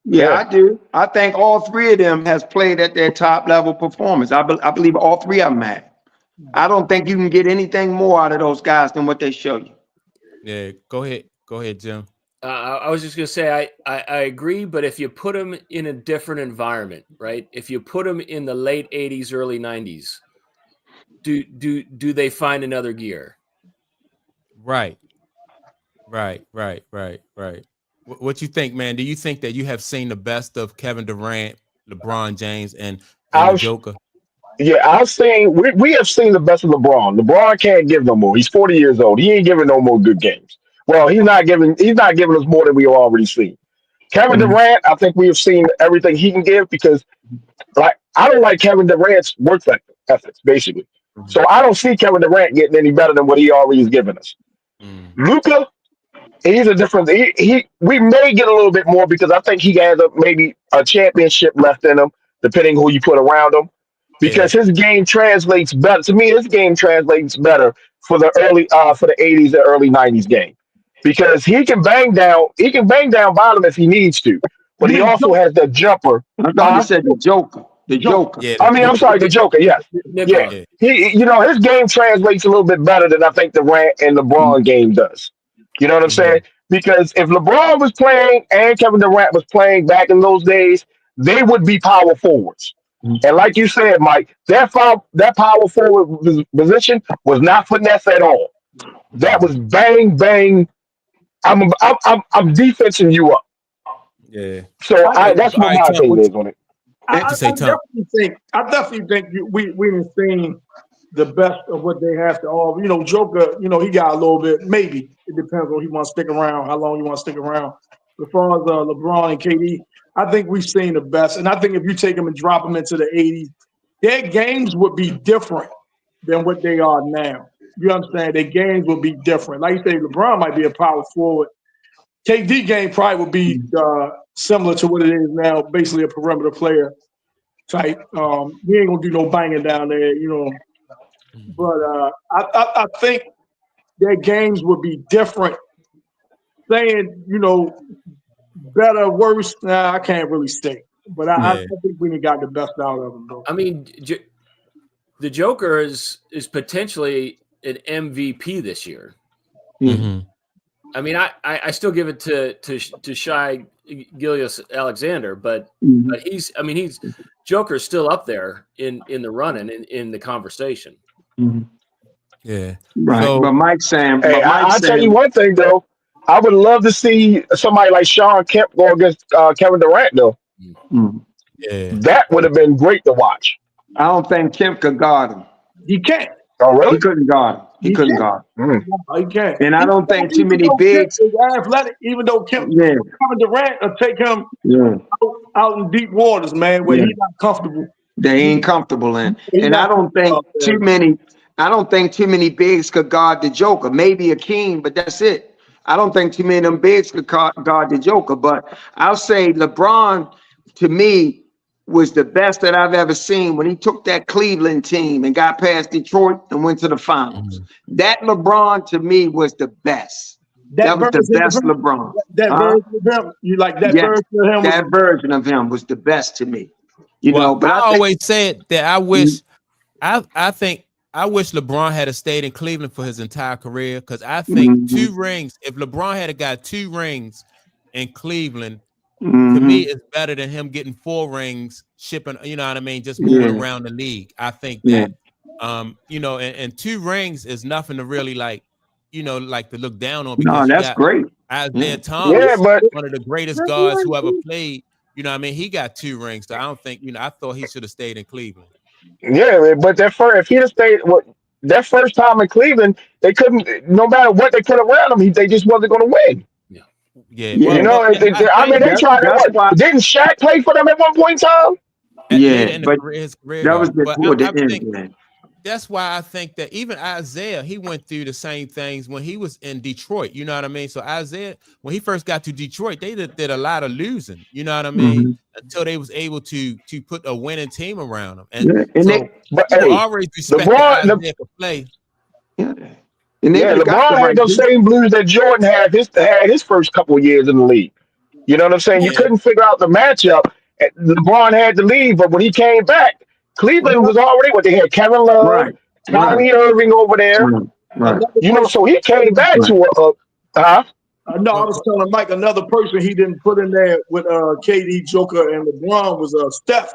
Yeah, I do. I think all three of them has played at their top level performance. I believe all three of them have. I don't think you can get anything more out of those guys than what they show you. Yeah, go ahead, Jim. I was just gonna say I agree, but if you put them in a different environment, right? If you put them in the late '80s, early '90s, do they find another gear? Right. What you think, man? Do you think that you have seen the best of Kevin Durant, LeBron James, and the Joker? Yeah, I've seen. We have seen the best of LeBron. LeBron can't give no more. He's 40 years old. He ain't giving no more good games. Well, he's not giving us more than we have already seen. Kevin Durant, I think we have seen everything he can give, because like I don't like Kevin Durant's work ethics, basically. So I don't see Kevin Durant getting any better than what he already has given us. Luka, he's a different. We may get a little bit more, because I think he has maybe a championship left in him, depending who you put around him. Because his game translates better to me. His game translates better for the '80s and early '90s game, because he can bang down bottom if he needs to, but he also has the jumper. I thought you said the Joker. The Joker. Yeah, I'm sorry, the Joker. Yes, yeah. He, his game translates a little bit better than I think Durant and LeBron game does. You know what I'm saying? Because if LeBron was playing and Kevin Durant was playing back in those days, they would be power forwards. And like you said, Mike, that power forward position was not finesse at all. That was bang bang. I'm defensing you up. Yeah. So that's what my opinion is on it. I definitely think we've seen the best of what they have to offer. Joker, he got a little bit. Maybe it depends on he wants to stick around, how long he wants to stick around. As far as LeBron and KD, I think we've seen the best. And I think if you take them and drop them into the '80s, their games would be different than what they are now. You understand? Their games would be different. Like you say, LeBron might be a power forward. KD game probably would be similar to what it is now, basically a perimeter player type. He ain't gonna do no banging down there, But I think their games would be different. Saying, better, worse, I can't really say. But I think we got the best out of them, though. I mean, the Joker is potentially an MVP this year. Mm-hmm. I mean, I still give it to Shai Gilgeous-Alexander, but he's Joker's still up there in the run and in the conversation. Yeah, right. So, but Mike's saying, I'll tell you one thing though. I would love to see somebody like Sean Kemp go against Kevin Durant though. Yeah, That would have been great to watch. I don't think Kemp could guard him. He can't. Oh, really? He couldn't guard him. He couldn't guard him. He can't. And I don't think too many bigs. Kemp is athletic, even though Kevin Durant will take him out in deep waters, man, where he's not comfortable. They ain't comfortable in. And I don't think too many bigs could guard the Joker. Maybe Akeem, but that's it. I don't think too many of them bigs could guard the Joker. But I'll say LeBron, to me, was the best that I've ever seen when he took that Cleveland team and got past Detroit and went to the finals. That LeBron, to me, was the best. That was the best LeBron. That version of him? You like that version of him? That version of him was the best to me. But I always said that I wish, I wish LeBron had stayed in Cleveland for his entire career, because I think 2 rings, if LeBron had got 2 rings in Cleveland, to me, it's better than him getting 4 rings, shipping, you know what I mean, just moving around the league. I think that, and 2 rings is nothing to really like to look down on. No, that's great. Isaiah Thomas, one of the greatest guards who ever played, you know what I mean? He got 2 rings. So I don't think, I thought he should have stayed in Cleveland. Yeah, but if he had stayed, that first time in Cleveland, they couldn't, no matter what they put around him, they just wasn't going to win. Yeah. They tried to. Didn't Shaq play for them at one point in time? But that was before the end. that's why I think that even Isaiah, he went through the same things when he was in Detroit. You know what I mean? So Isaiah, when he first got to Detroit, they did a lot of losing. You know what I mean? Until they was able to put a winning team around them. And And so But people hey, always respected LeBron, Isaiah to play. And they yeah, would've got the LeBron right had those dude. same blues that Jordan had his first couple of years in the league. You know what I'm saying? You Yeah. couldn't figure out the matchup. LeBron had to leave, but when he came back, Cleveland was already what they had Kevin Love, Right. Kyrie Irving over there. Right. Right. You know, so he came back Right. to huh? No, I was telling Mike another person he didn't put in there with KD, Joker, and LeBron was Steph.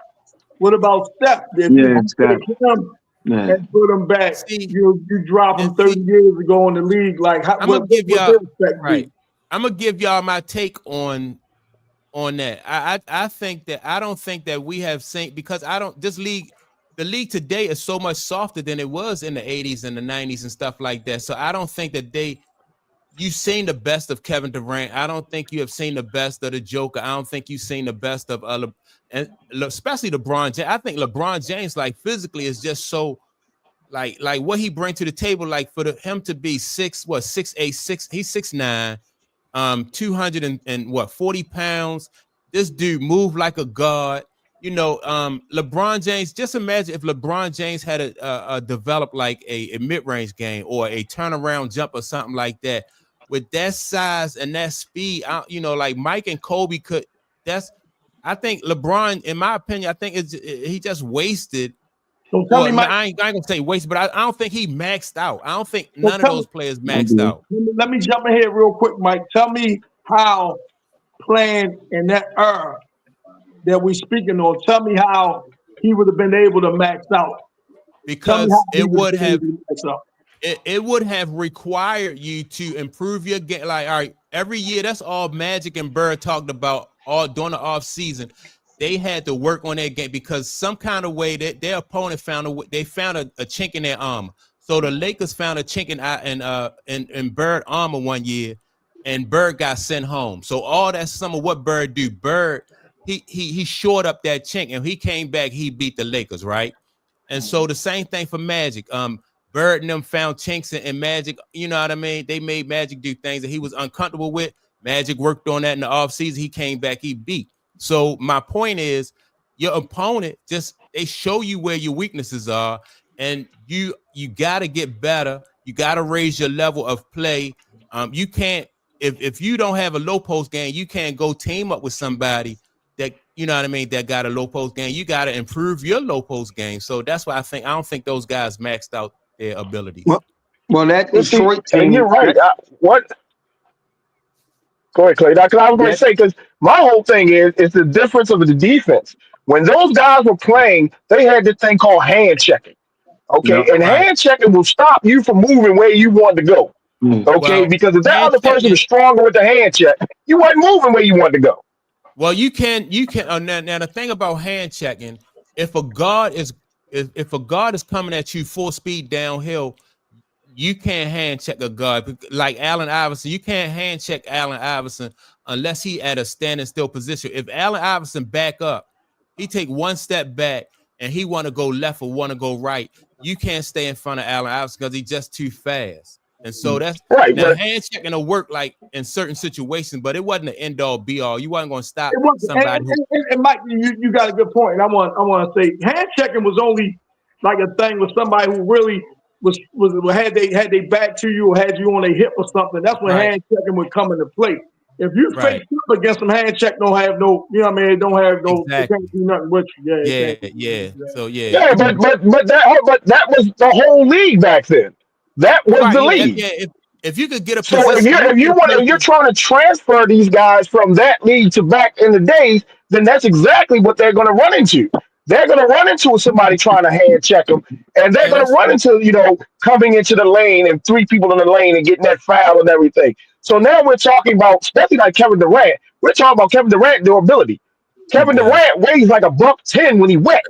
What about Steph? If Yeah, you Steph. take him Yeah. and put him back, See, you drop him and 30 see, years ago in the league. Like, I'm gonna give what y'all their respect right. be? I'm gonna give y'all my take on that. I think that I don't think that we have seen, because I don't, the league today is so much softer than it was in the 80s and the 90s and stuff like that. So I don't think that you've seen the best of Kevin Durant. I don't think you have seen the best of the Joker. I don't think you've seen the best of and especially LeBron James. I think LeBron James, like, physically is just so like what he brings to the table, like for him to be 6'8", he's 6'9", 200 and what, 40 pounds. This dude moved like a god. You know, LeBron James, just imagine if LeBron James had a developed like a mid-range game or a turnaround jump or something like that. With that size and that speed, you know, like Mike and Kobe could. I think LeBron, in my opinion, I think he just wasted. So tell me, Mike. I ain't gonna say wasted, but I don't think he maxed out. I don't think none of those players I maxed do. out. Let me jump in here real quick, Mike. Tell me how playing in that era that we speaking on, tell me how he would have been able to max out. Because it would have max out. It would have required you to improve your game. Like, all right, every year, that's all Magic and Bird talked about all during the off season. They had to work on their game because some kind of way that their opponent found a chink in their armor. So the Lakers found a chink in Bird armor one year, and Bird got sent home. So all that's some of what Bird do. Bird, he shored up that chink, and he came back, he beat the Lakers, right? And so the same thing for Magic. Bird and them found chinks in Magic, you know what I mean? They made Magic do things that he was uncomfortable with. Magic worked on that in the offseason. He came back, he beat. So my point is, your opponent they show you where your weaknesses are, and you got to get better. You got to raise your level of play. You can't, if you don't have a low post game, you can't go team up with somebody that, you know what I mean, that got a low post game. You got to improve your low post game. So that's why I don't think those guys maxed out their abilities. Well, that Well, see, Detroit team. and you're right. What? Go ahead, Clay. Because I was going to say, because my whole thing is the difference of the defense. When those guys were playing, they had this thing called hand checking. Okay, Yeah, and right. hand checking will stop you from moving where you want to go. Okay, Well, because if that hand other person checking- is stronger with the hand check, you wasn't moving where you wanted to go. Well, you can. Now the thing about hand checking, if a guard is coming at you full speed downhill, you can't hand check a guard like Allen Iverson. You can't hand check Allen Iverson unless he at a standing still position. If Allen Iverson back up, he take one step back and he want to go left or want to go right, you can't stay in front of Allen Iverson because he's just too fast. And so that's Right, now but hand checking will work like in certain situations, but it wasn't an end all be all. You wasn't going to stop It wasn't. somebody. And Mike, you got a good point. And I want to say hand checking was only like a thing with somebody who really was had they back to you or had you on a hip or something. That's when Right. hand checking would come into play. If you Right. face up against some hand check, don't have no, you know what I mean? It don't have no, Exactly. it can't do nothing with you. Yeah. So yeah, but that was the whole league back then. That was right, the yeah, league. if you could get a So position, if you're trying to transfer these guys from that league to back in the days, then that's exactly what they're going to run into. They're going to run into somebody trying to hand check them, and they're Yeah, going to that's run into coming into the lane and three people in the lane and getting that foul and everything. So now we're talking about, especially like Kevin Durant. We're talking about Kevin Durant durability. Kevin Durant weighs like $110 when he wet.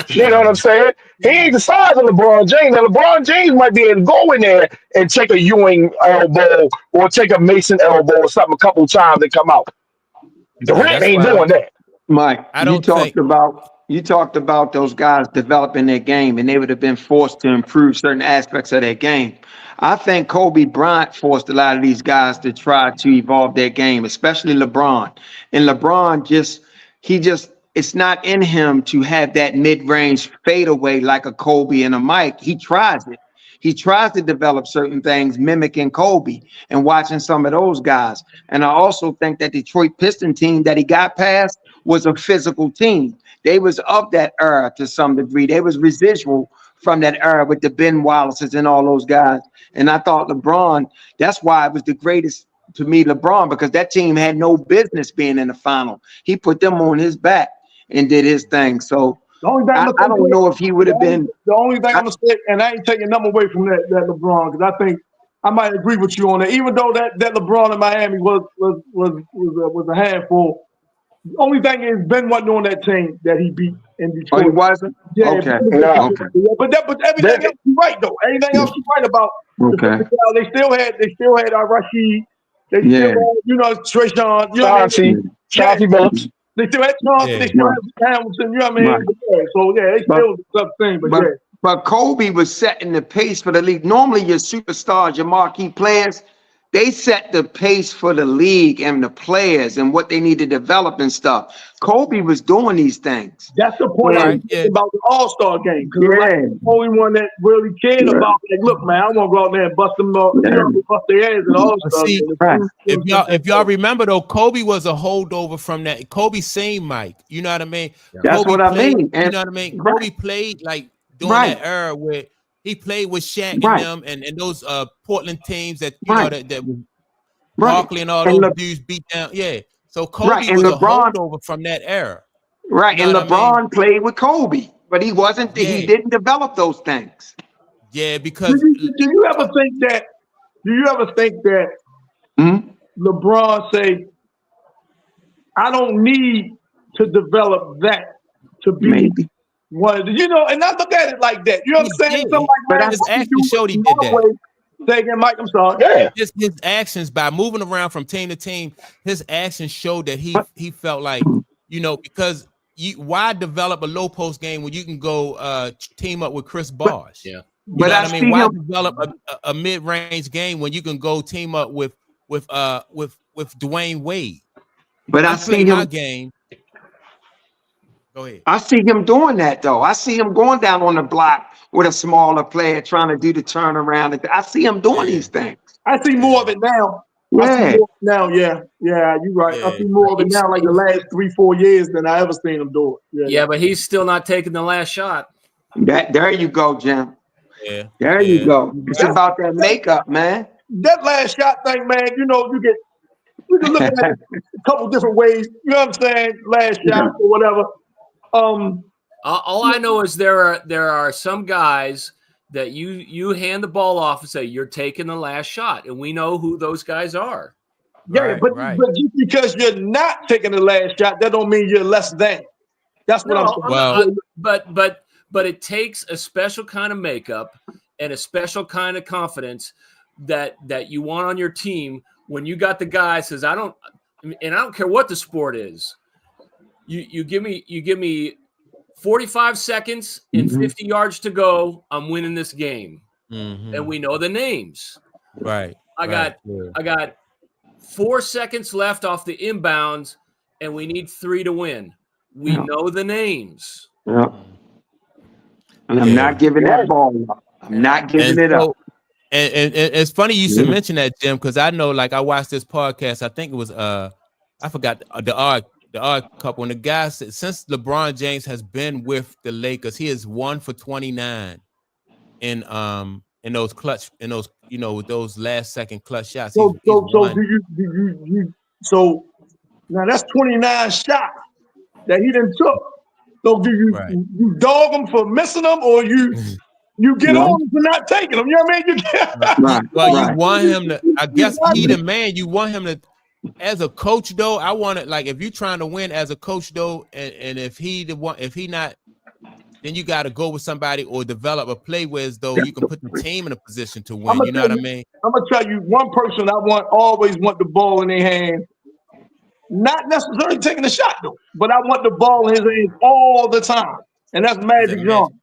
You know what I'm saying? He ain't the size of LeBron James. Now, LeBron James might be able to go in there and take a Ewing elbow or take a Mason elbow or something a couple times and come out. Durant that's ain't why- doing that. Mike, I don't you talked think- about those guys developing their game, and they would have been forced to improve certain aspects of their game. I think Kobe Bryant forced a lot of these guys to try to evolve their game, especially LeBron. And LeBron it's not in him to have that mid-range fadeaway like a Kobe and a Mike. He tries it. He tries to develop certain things mimicking Kobe and watching some of those guys. And I also think that Detroit Pistons team that he got past was a physical team. They was of that era to some degree. They was residual from that era with the Ben Wallaces and all those guys. And I thought LeBron, that's why it was the greatest to me, LeBron, because that team had no business being in the final. He put them on his back and did his thing. So The only thing I don't know if he would have been. The only thing I'm gonna say, and I ain't taking nothing away from that LeBron, because I think I might agree with you on that. Even though that LeBron in Miami was a handful. The only thing is Ben wasn't on that team that he beat in Detroit. Oh, he wasn't? Yeah, Okay. No. Okay. But everything else you're right though. Everything else you're right about. Okay. They still had Rashid. They still had, Trayshawn. You know what I mean? Chauncey Billups. They still had Chauncey. Yeah. They still had Hamilton. You know what I mean? Right. Yeah, so yeah, they still the thing. But Kobe was setting the pace for the league. Normally, your superstars, your marquee players, they set the pace for the league and the players and what they need to develop and stuff. Kobe was doing these things. That's the point Right, yeah. about the All-Star game. Yeah. The only one that really cared about, like, look, man, I want to go out there and bust them up, bust their ass in the All-Star See, game. Right. If y'all remember though, Kobe was a holdover from that. Kobe seen Mike. You know what I mean? That's Kobe what I played, mean. You know what I mean? Right. Kobe played like during Right. that era where he played with Shaq Right. and them and those Portland teams that Right. that Right. Barkley and all And those dudes beat down. Yeah. So Kobe Right, and was LeBron- a holdover from that era. Right. You And know what I LeBron played with Kobe, but he wasn't. Yeah. He didn't develop those things. Yeah, because Do you ever think that Mhm. LeBron say, I don't need to develop that to be Maybe. one, and I look at it like that. You know what I'm He saying? did. Something But man, his what you actions do showed he with did that. my way- Say again, Mike, I'm sorry. Yeah. his actions by moving around from team to team, his actions showed that he felt like, because why develop a low post game when you can go team up with Chris Bosh? Yeah. You But know I what I mean? see Why him. develop a mid range game when you can go team up with Dwayne Wade? But I I'm see playing my him. game. Go ahead. I see him doing that though. I see him going down on the block with a smaller player trying to do the turnaround. I see him doing these things. I see more of it now. I see Yeah. more now, yeah, you're right. I Yeah. see more of it now, like the last 3-4 years than I ever seen him do it. Yeah, but he's still not taking the last shot. There you go, Jim. Yeah. There Yeah. you go. It's about that makeup, man. That last shot thing, man, you can look at it a couple different ways. You know what I'm saying? Last shot or whatever. All I know is there are some guys that you hand the ball off and say you're taking the last shot, and we know who those guys are. Yeah, Right. but just because you're not taking the last shot, that don't mean you're less than. That's what I'm saying. Well- But it takes a special kind of makeup and a special kind of confidence that you want on your team when you got the guy says I don't care what the sport is. You give me 45 seconds and 50 yards to go. I'm winning this game, and we know the names. Right. I got 4 seconds left off the inbounds, and we need 3 to win. We know the names. Yeah. And I'm not giving that ball up. I'm not giving it up. And it's funny you should mention that, Jim, because I know, like, I watched this podcast. I think it was I forgot the odd couple, and the guy said since LeBron James has been with the Lakers, he is 1 for 29 in those clutch with those last second clutch shots. So He's won. do you so now that's 29 shots that he done took. So do you dog him for missing them, or you get on him for not taking them? You know what I mean? You want him to. I guess he the man. You want him to. As a coach, though, I want it like if you're trying to win as a coach, though, and if he not, then you got to go with somebody or develop a play where as though you can put the team in a position to win. You know what I mean? I'm gonna tell you one person I always want the ball in their hand Not necessarily taking the shot though, but I want the ball in his hands all the time, and that's Is that Magic Johnson.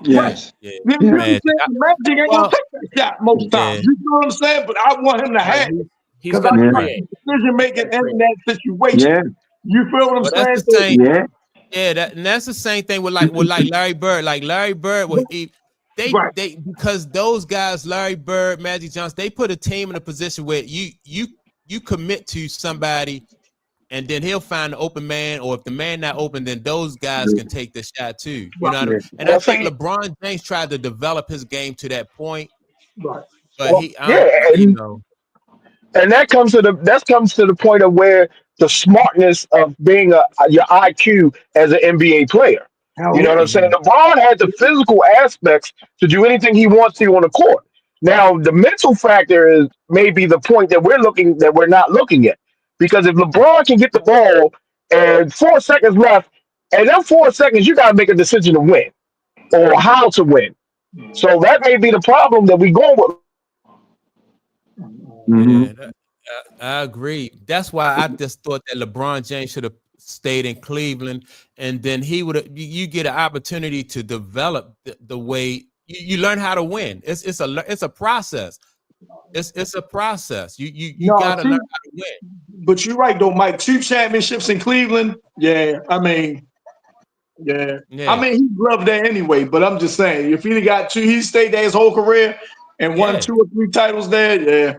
Yes. Yeah, You know what I'm Magic. saying? Magic ain't gonna Well, take that shot most times. yeah, You know what I'm saying? But I want him to have it He's because gonna I Yeah. trust create. the decision making in that situation. Yeah. You feel what I'm well, that's saying? the same. Yeah. Yeah, and that's the same thing with like Larry Bird. Like Larry Bird, Right. they because those guys, Larry Bird, Magic Johnson, they put a team in a position where you commit to somebody, and then he'll find an open man, or if the man not open, then those guys can take the shot too. You know what I mean? And I Well, think see, LeBron James tried to develop his game to that point, Right. but well, he, yeah, you know, and that comes to the point of where the smartness of being your IQ as an NBA player. Hell You know yeah. what I'm saying? LeBron has the physical aspects to do anything he wants to on the court. Now, the mental factor is maybe the point that we're not looking at. Because if LeBron can get the ball and 4 seconds left, and then 4 seconds, you got to make a decision to win or how to win. So that may be the problem that we go with. Mhm. yeah, I agree. That's why I just thought that LeBron James should have stayed in Cleveland, and then he would have. You get an opportunity to develop the way you learn how to win. It's a process. It's a process. You No, got to see, learn how to win. but you're right though, Mike. 2 championships in Cleveland. Yeah, I mean, yeah. Yeah, I mean, he loved that anyway. But I'm just saying, if he'd got two, he stayed there his whole career and won yeah. 2 or 3 titles there. Yeah.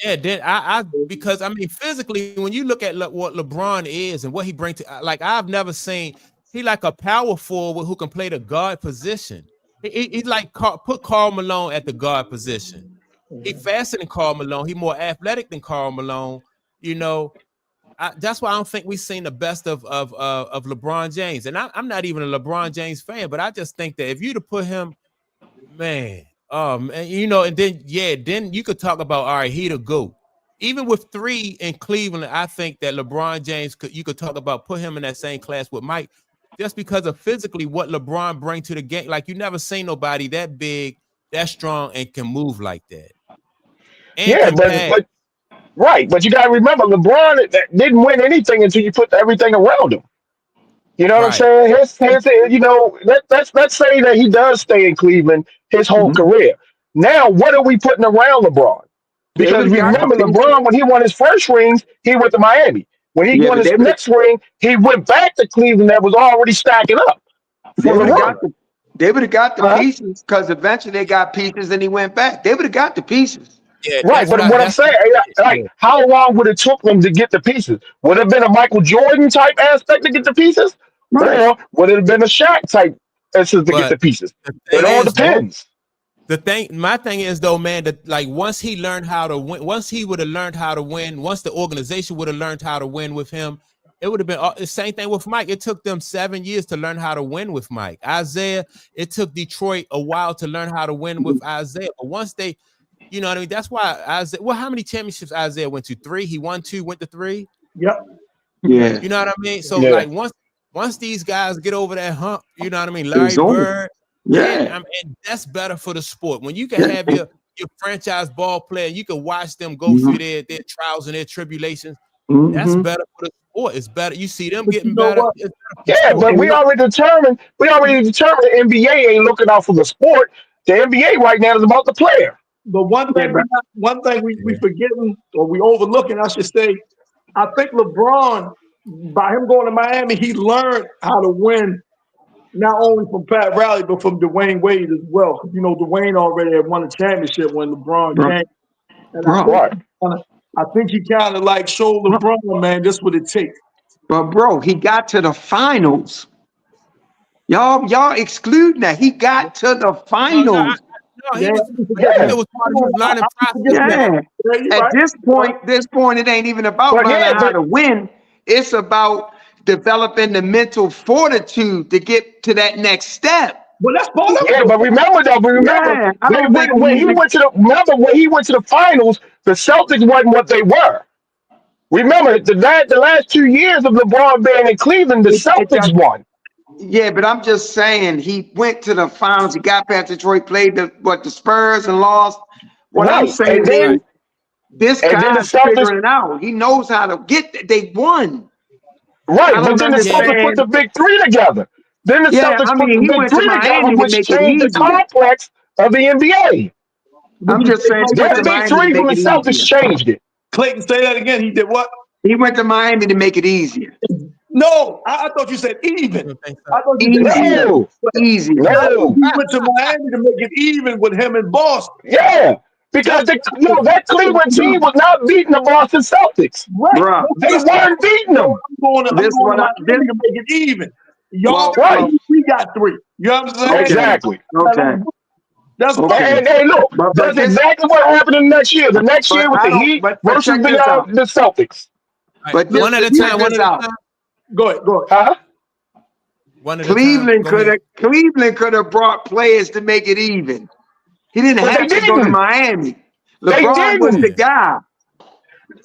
Yeah, then because I mean, physically, when you look at what LeBron is and what he brings to, like, I've never seen he like a power forward who can play the guard position. He's like put Karl Malone at the guard position. He faster than Karl Malone. He more athletic than Karl Malone. You know, that's why I don't think we've seen the best of LeBron James. And I'm not even a LeBron James fan, but I just think that if you'd have put him, man. And you know, and then then you could talk about all right, he the GOAT. Even with 3 in Cleveland, I think that LeBron James you could talk about put him in that same class with Mike, just because of physically what LeBron brings to the game. Like you never seen nobody that big, that strong, and can move like that. And Yeah, can pass. but right, but you got to remember, LeBron didn't win anything until you put everything around him. You know what I'm Right. saying? You know, let's say that he does stay in Cleveland his whole career. Now, what are we putting around LeBron? Because David got remember, the pieces. LeBron, when he won his first rings, he went to Miami. When he Yeah, won but his David- next ring, he went back to Cleveland that was already stacking up for They would the have run. got the Uh-huh. pieces because eventually they got pieces and he went back. They would have got the pieces. Yeah, Right, that's but what I'm that's saying, like, how long would it took them to get the pieces? Would it have been a Michael Jordan type aspect to get the pieces, or would it have been a Shaq type instance to get But the pieces? the It thing all is, depends. my thing is though, man, that like once he learned how to win, once he would have learned how to win, once the organization would have learned how to win with him, it would have been the same thing with Mike. It took them 7 years to learn how to win with Mike. Isaiah, it took Detroit a while to learn how to win with Isaiah. But once they, you know what I mean? That's why Isaiah, well, how many championships Isaiah went to? 3? He won 2, went to 3. Yep. Yeah. You know what I mean? So Yeah. like once these guys get over that hump, you know what I mean? Larry It's over. Bird, Yeah. I mean, and that's better for the sport. When you can have your franchise ball player, you can watch them go through their trials and their tribulations. That's Mhm. better for the sport. It's better. You see them But you getting know better. what? It's better for the Yeah, sport. but we already determined the NBA ain't looking out for the sport. The NBA right now is about the player. But one thing we forgetting or we overlooking, I should say, I think LeBron, by him going to Miami, he learned how to win not only from Pat Riley but from Dwayne Wade as well. You know, Dwayne already had won a championship when LeBron Bro. came, and Right. I think he kind of like showed LeBron, man, this what it takes. But bro, he got to the finals. Y'all excluding that. He got to the finals. No, he Yeah. was. Yeah. It was part of his learning process. Yeah. Yeah, you At right. this point, it ain't even about But learning yeah, how but- to win. It's about developing the mental fortitude to get to that next step. But that's part of Yeah, it. but remember, Yeah, I don't think when he went to the finals, the Celtics wasn't what they were. Remember, the last 2 years of LeBron being in Cleveland, the Celtics won. Yeah, but I'm just saying he went to the finals. He got past Detroit, played the Spurs and lost. What I'm Right. saying And then This And then the guy's Celtics, figuring it out. He knows how to get. They won. right? I But don't then the Celtics put understand. the big three together. Then the Yeah, Celtics I put the mean, he big went to three together, Miami to which make it changed the easier. complex of the NBA. I'm just saying he went That to big Miami to three from make the it Celtics easier. changed it. Clayton, say that again. He did what? He went to Miami to make it easier. No, I thought you said even. You think so? I thought you said Easier. even. No, Easier. no, He went to Miami to make it even with him in Boston. yeah, because that Cleveland team was not beating the Boston Celtics. Right. Bruh. They weren't beating So them. I'm This going what to I this Miami to make it even. Y'all well, got Right. two, we got three. You know what I'm saying? okay. Exactly. Okay. That's Okay. And hey, look, But that's this exactly what happened in the next year. The next year but with I the don't Heat but versus check this out. the Celtics. All But right, one at a check time. One this at a out. time. Go ahead. Huh? One at a time. Cleveland could have brought players to make it even. He didn't But have they to go to didn't. Miami. They LeBron was the didn't. guy.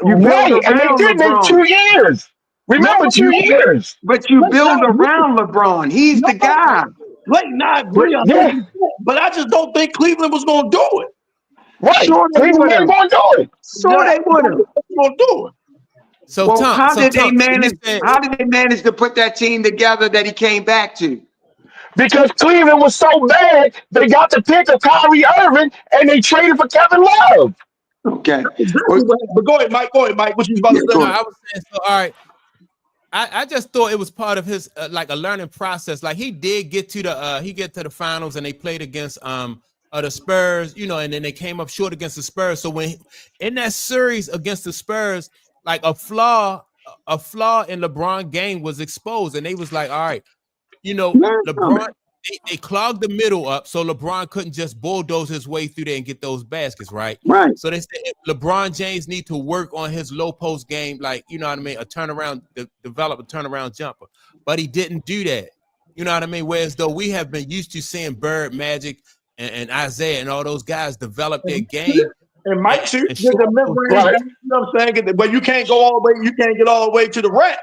You build Right. And they around didn't in LeBron. 2 years. Remember, 2 years. But you Let's build not agree. around LeBron. He's the guy. Clayton, I agree. I Yeah. but I just don't think Cleveland was going to do it. Right. Sure they Cleveland would ain't have. going to do it. Sure they would have. Going to do it. So Well, Tom, how so did they Tom, so you manage? said How did they manage to put that team together that he came back to? Because Cleveland was so bad, they got the pick of Kyrie Irving and they traded for Kevin Love. Okay. Exactly. But go ahead, Mike. Go ahead, Mike. What you was about Yeah, to go say? no, ahead. I was saying so. All right, I just thought it was part of his like a learning process. Like he did get to the finals and they played against the Spurs, you know, and then they came up short against the Spurs. So when in that series against the Spurs, like a flaw in LeBron game was exposed, and they was like, all right, you know, LeBron. They clogged the middle up so LeBron couldn't just bulldoze his way through there and get those baskets, right? Right. So they said LeBron James need to work on his low post game, like, you know what I mean, develop a turnaround jumper. But he didn't do that. You know what I mean? Whereas though we have been used to seeing Bird, Magic, and Isaiah and all those guys develop their game. And Mike shoots and with the mid-range, Right. you know what I'm saying? But you can't go all the way. You can't get all the way to the rack.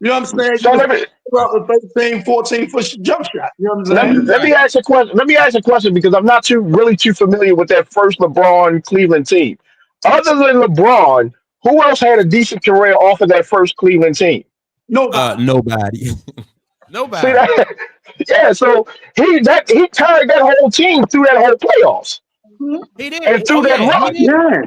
You know what I'm saying? So let me About the 13, 14-foot jump shot. You know what I'm saying? let me ask you a question. Let me ask you a question because I'm not really too familiar with that first LeBron Cleveland team. Other than LeBron, who else had a decent career off of that first Cleveland team? Nobody. Nobody. See Nobody. that? Yeah, so he carried that whole team through that whole playoffs He did. and through that run. he did. Yeah,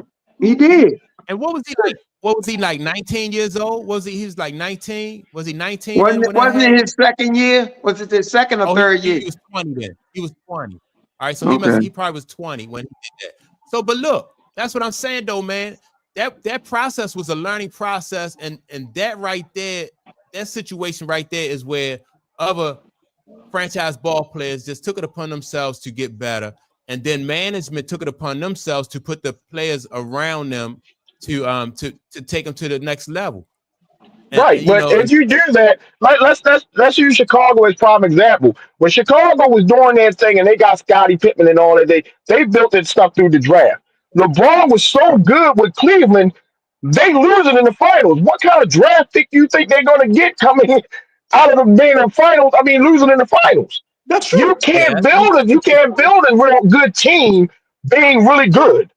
he did. And what was he like? What was he like? 19 years old? He was like 19? Was he 19? Wasn't it his second year? Was it his second or third year? He was 20 then. He was 20. All right, so Okay. he probably was 20 when he did that. So, but look, that's what I'm saying though, man. That process was a learning process, and that right there, that situation right there is where other franchise ball players just took it upon themselves to get better, and then management took it upon themselves to put the players around them to take them to the next level. And, Right, but if you do that, like let's use Chicago as prime example. When Chicago was doing their thing and they got Scottie Pippen and all that, they built that stuff through the draft. LeBron was so good with Cleveland, they losing in the finals. What kind of draft pick do you think they're going to get coming out of them being in the finals? I mean, losing in the finals. That's true. You can't build a real good team being really good.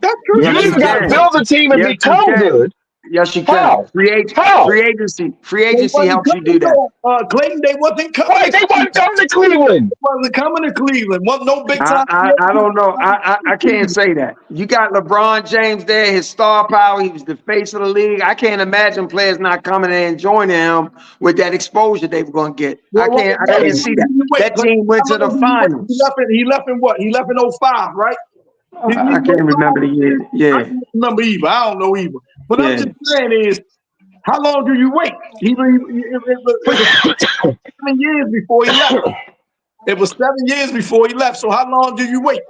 That's true. Yes, You you got to can. build a team and Yes, you become can. good. Yes, you How? can. How? Free agency helps you do that. Clayton, they wasn't coming. Right, they wasn't coming to Cleveland. Wasn't coming to Cleveland. Wasn't no big time. I don't know. I can't say that. You got LeBron James there, his star power. He was the face of the league. I can't imagine players not coming in and joining him with that exposure they were going to get. I can't see that. That team went to the finals. He left in what? He left in 05, right? I can't remember the year. I Yeah. can't remember either. I don't know either. But I'm Yeah. just saying is, how long do you wait? It was 7 years before he left. It was 7 years before he left. So how long do you wait?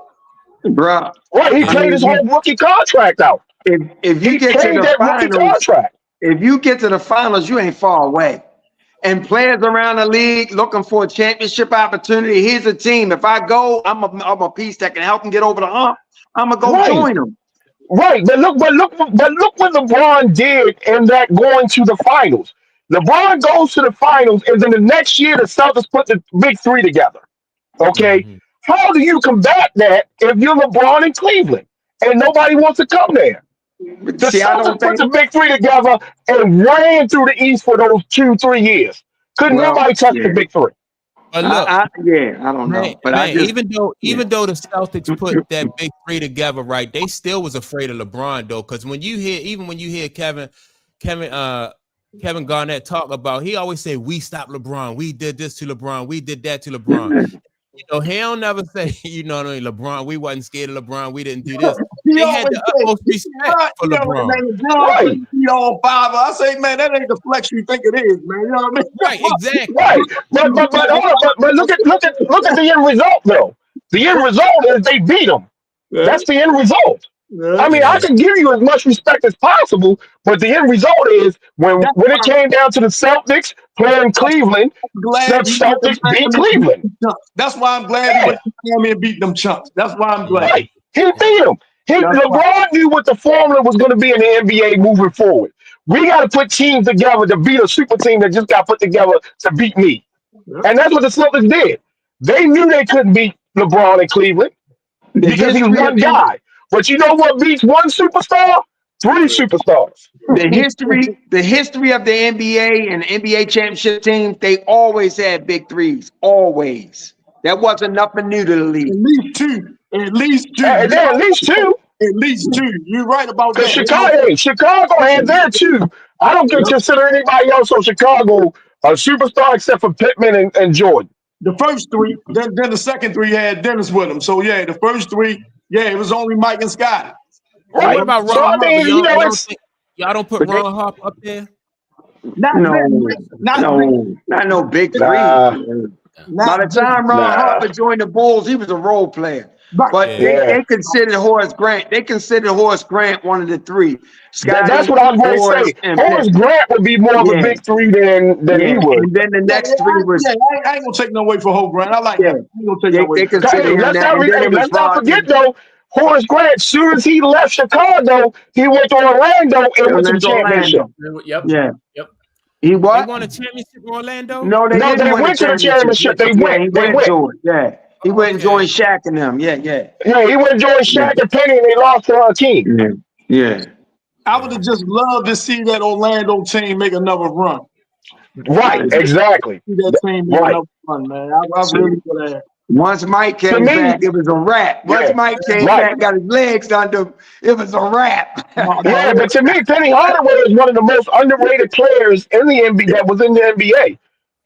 Bruh. Right, he I played mean, his whole rookie contract out. If you He get to paid the that rookie finals, contract. if you get to the finals, you ain't far away. And players around the league looking for a championship opportunity. Here's a team. If I go, I'm a piece that can help them get over the hump. I'm gonna go Right. join them. Right, but look what LeBron did in that going to the finals. LeBron goes to the finals, and then the next year the Celtics put the big three together. Okay, how do you combat that if you're LeBron in Cleveland and nobody wants to come there? The See, I Celtics don't put think. the big three together and ran through the East for those 2-3 years. Couldn't Well, nobody touch the yeah, big three. But look, I don't man, know, but I man, just yeah. even though the Celtics put that big three together, right? They still was afraid of LeBron though, because when you hear Kevin Garnett talk about, he always say, "We stopped LeBron, we did this to LeBron, we did that to LeBron." You know, he don't never say, you know, LeBron, we wasn't scared of LeBron, we didn't do this. He They had always the say, utmost respect for you know, LeBron. man, LeBron Right, couldn't beat all five. I say, man, that ain't the flex you think it is, man. You know what I mean? Right, exactly. right. But hold on, but look at the end result though. The end result is they beat them. Yeah, That's the end result. yeah. I mean, I Yeah. can give you as much respect as possible, but the end result is when That's when why it came down to the Celtics playing Cleveland, I'm the glad he went to Celtics beat Miami and beat Cleveland. them chunks. That's why I'm glad he Yeah, went to Miami and beat them chunks. That's why I'm glad. right. He beat them. That's why. LeBron knew what the formula was going to be in the NBA moving forward. We got to put teams together to beat a super team that just got put together to beat me. Yeah. And that's what the Celtics did. They knew they couldn't beat LeBron in Cleveland The because he was history of one guy. But you know what beats one superstar? Three superstars. the history of the NBA and the NBA championship team, they always had big threes. Always. That wasn't nothing new to the At league. least two. At least two. And then at least two. At least two. You're right about Because that. Chicago had their two. I don't Yep. consider anybody else on Chicago a superstar except for Pittman and Jordan. The first three, then the second three had Dennis with them. So yeah, the first three, yeah, it was only Mike and Scotty. What Right. about Ron So I Harper? mean, you know, it's Y'all don't put But they, Ron Harper up there? Not no, then, not then, not no big three. nah, By not the time Ron nah. Harper joined the Bulls, he was a role player. right. But Yeah. Yeah. they considered Horace Grant. They considered Horace Grant one of the three. That's Scotty, what I was going to Horace, say. and Horace Pitt. Grant would be more of a Yeah, big three than he yeah. would. And then the Yeah, next three was I ain't gonna take no way for Hope Grant. I like yeah. that. I ain't gonna take no way. They considered Hey, him that, and then it was let's not Rodney. forget though. Horace Grant, as soon as he left Chicago, he went to Orlando and went to the championship. Orlando. Yep. Yeah. Yep. He They what? won a championship in Orlando? No, they No, didn't they win the went to the championship. championship. They Yeah, he went. They went went. to it. Yeah. He went and Okay. joined Shaq and them. Yeah, yeah. Yeah, he went to join Yeah. Shaq and Penny, and they lost to our team. Yeah. Yeah. I would have just loved to see that Orlando team make another run. Right, exactly. See that team make Right. another run, man. I really would have. Once Mike To came me, back, it was a wrap. Once yeah, Mike came right. back, got his legs under him, it was a wrap. Yeah, but to me, Penny Hardaway is one of the most underrated players in the NBA that was in the NBA.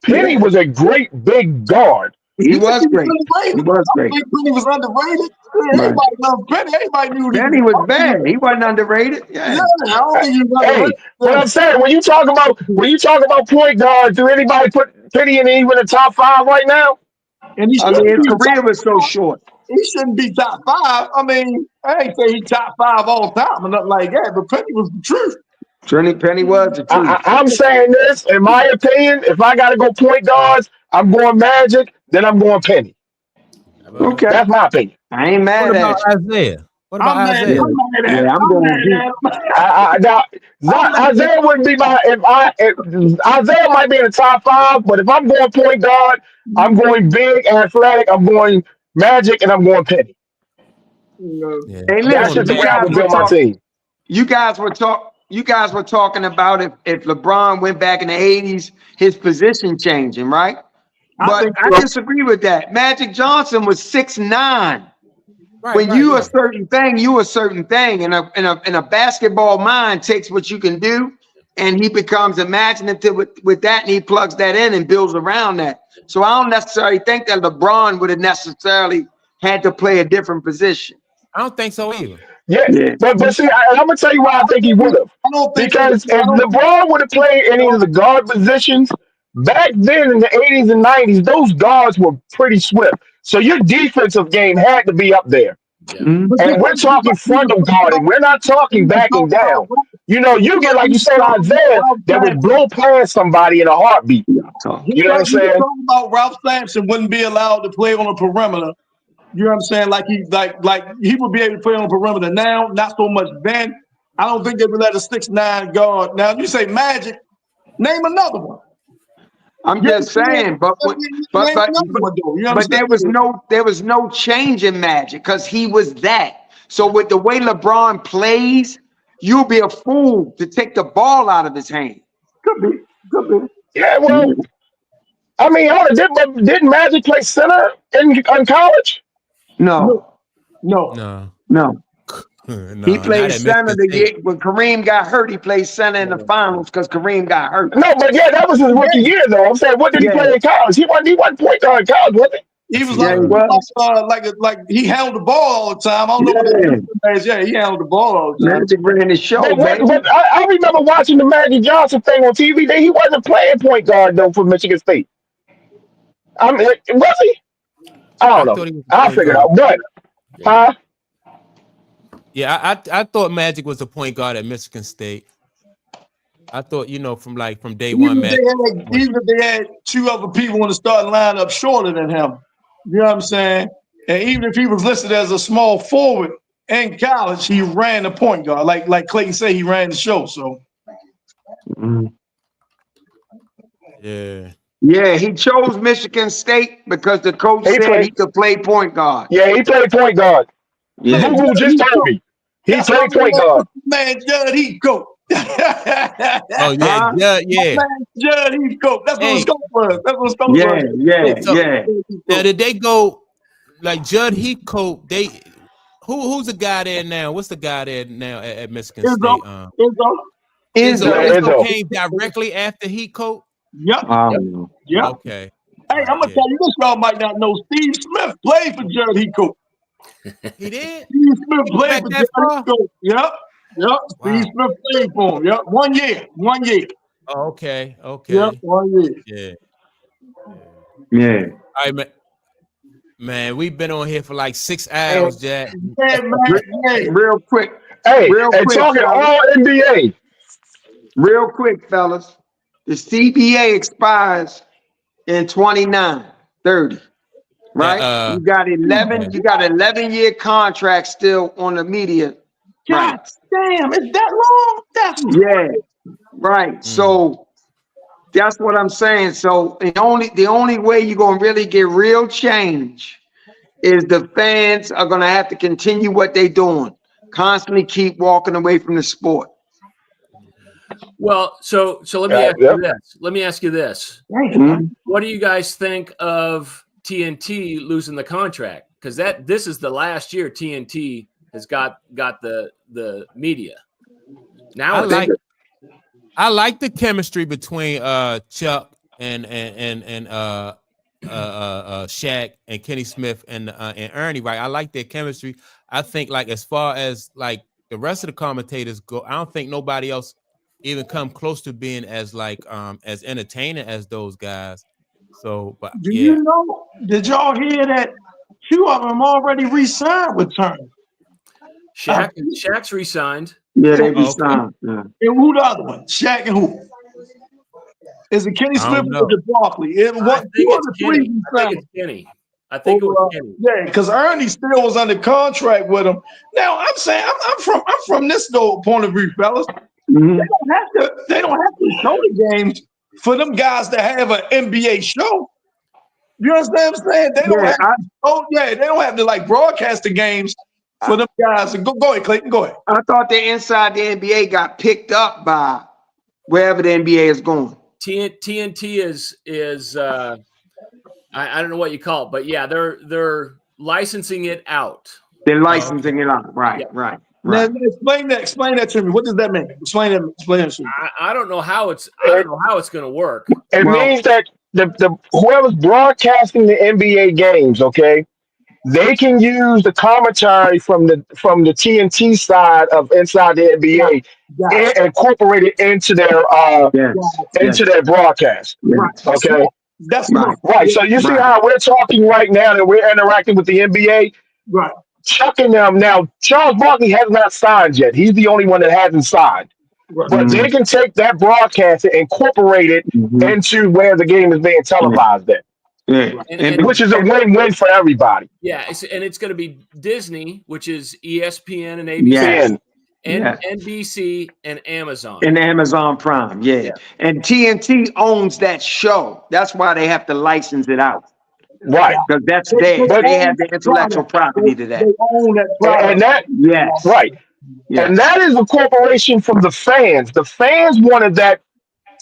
Penny was a great big guard. He was great. He Underrated. was I great. think Penny was underrated. Yeah, Right. everybody loved Penny. Everybody knew Then he was bad. He wasn't underrated. Yeah, Yeah. I don't think he was Hey, underrated. what I'm saying, when you talk about point guard, do anybody put Penny in even the top 5 right now? And he I mean, shouldn't his be career top was so five. short. He shouldn't be top 5. I mean, I ain't say he top 5 all time or nothing like that, but Penny was the truth. Penny was the truth. I'm saying this, in my opinion, if I got to go point guards, I'm going Magic, then I'm going Penny. Okay. That's my opinion. I ain't What mad about at Isaiah? What about I'm mad. Isaiah? I'm mad at him. Yeah, I'm I'm going mad deep. at him. Now, Isaiah wouldn't be if Isaiah might be in the top 5, but if I'm going point guard, I'm going big, athletic, I'm going Magic, and I'm going Penny. Yeah. Hey, I'm That's listen, just the going way I would build my team. you guys were talking about if LeBron went back in the 80s, his position changing, right? I But think I disagree with that. Magic Johnson was 6'9". Right, When right, you yeah. a certain thing, you a certain thing. And a basketball mind takes what you can do and he becomes imaginative with that and he plugs that in and builds around that. So I don't necessarily think that LeBron would have necessarily had to play a different position. I don't think so either. Yeah, Yeah. but see, I'm gonna tell you why I think he would have. I don't think Because if LeBron would have played any of the guard positions back then in the 80s and 90s, those guards were pretty swift. So your defensive game had to be up there. Mhm. And we're talking frontal guarding. We're not talking backing down. You know, you get, like you said, Isaiah, that would blow past somebody in a heartbeat. You know what I'm saying? Talking about Ralph Sampson wouldn't be allowed to play on a perimeter. You know what I'm saying? Like he would be able to play on the perimeter now, not so much then. I don't think they would let a 6'9" guard. Now you say Magic, name another one. I'm just saying, but there was no change in Magic because he was that. So with the way LeBron plays, you'll be a fool to take the ball out of his hand. Could be. Yeah, well, I mean, didn't Magic play center in college? No, No. No, he no, played not at center Michigan the State. year when Kareem got hurt. He played center in the finals because Kareem got hurt. No, but yeah, that was his rookie year, though. I'm saying, what did he Yeah. play in college? He wasn't point guard in college, was he? He was Yeah, he was. like he handled the ball all the time. I don't know what that is. Yeah, he handled the ball all the time. Magic ran his show, man. But I remember watching the Magic Johnson thing on TV. He wasn't playing point guard though for Michigan State. I mean, was he? I I don't thought know. he was I'll point figure it guard. out. But, huh? Yeah, I thought Magic was a point guard at Michigan State. I thought, from day one, Magic. Even if they had two other people in the starting lineup shorter than him, you know what I'm saying? And even if he was listed as a small forward in college, he ran the point guard. Like Clayton said, he ran the show. So Yeah. Yeah, he chose Michigan State because the coach said he could play point guard. Yeah, he played point guard. Yeah. Boo just told me. He played point guard. Man, Judd Heathcote. Oh yeah, yeah. Man, Judd Heathcote. That's what the scope was. That's what the scope was. So- Now, did they go like Judd Heathcote? Who's the guy there now? What's the guy there now at Michigan Izzo. State? Izzo. Izzo came directly after Heathcote. Yep. Yep. Okay. Hey, I'm gonna tell you this, y'all might not know. Steve Smith played for Judd Heathcote. He did. Steve Smith played back for that Judd far? Heathcote. Yep. Wow. Steve Smith played for him. Yep. 1 year. 1 year. Oh, okay. Okay. Yep. 1 year. Yeah. Yeah. All right, man. We've been on here for like 6 hours, Jack. Hey, man. Hey. Real quick. Hey, Real and quick, talking fellas. all NBA. Real quick, fellas. The CBA expires in 29, 30. Right? You got 11-year contract still on the media. God damn, is that long? That's Yeah. Right. So that's what I'm saying. So the only way you're gonna really get real change is the fans are gonna have to continue what they're doing. Constantly keep walking away from the sport. Well, so let me ask you this. Let me ask you this. Mhm. What do you guys think of TNT losing the contract? Because this is the last year TNT has got the media. Now I like the chemistry between Chuck and Shaq and Kenny Smith and Ernie, right? I like their chemistry. I think like as far as like the rest of the commentators go, I don't think nobody else even come close to being as like as entertaining as those guys. So, but Do you know? Did y'all hear that? 2 of them already re-signed with Turner. Shaq's re-signed. Yeah, they be signed. Yeah. And who the other one? Shaq and who? Is it Kenny I Smith don't or the Barkley? It I was think 2 of it's the 3 Kenny. re-signed. I think it was Kenny. Yeah, because Ernie still was under contract with him. Now I'm saying I'm from this point of view, fellas. Mhm. They don't have to show the games for them guys to have an NBA show. You understand what I'm saying? They don't they don't have to like broadcast the games for them guys. Go ahead, Clayton. Go ahead. I thought the inside the NBA got picked up by wherever the NBA is going. TNT is I don't know what you call it, but yeah, they're licensing it out. They're licensing it out. Right, Yeah. right. Now, explain that to me. What does that mean? Explain it to me. I don't know how it's going to work. It means that the whoever's broadcasting the NBA games, okay, they can use the commentary from the TNT side of inside the NBA and incorporate it into their their broadcast. Yes. Okay, That's right. So you see how we're talking right now and we're interacting with the NBA. right. Chuck and them now. Charles Barkley has not signed yet. He's the only one that hasn't signed. Right. But they can take that broadcast and incorporate it into where the game is being televised at. Yeah. And- Which is a win-win for everybody. Yeah, and it's going to be Disney, which is ESPN and ABC, Yes. and Yes. NBC and Amazon. And Amazon Prime, yeah. And TNT owns that show. That's why they have to license it out. Right. Because that's theirs. They have the intellectual property to that. They own that product. And that Yes. right. Yeah. And that is a corporation from the fans. The fans wanted that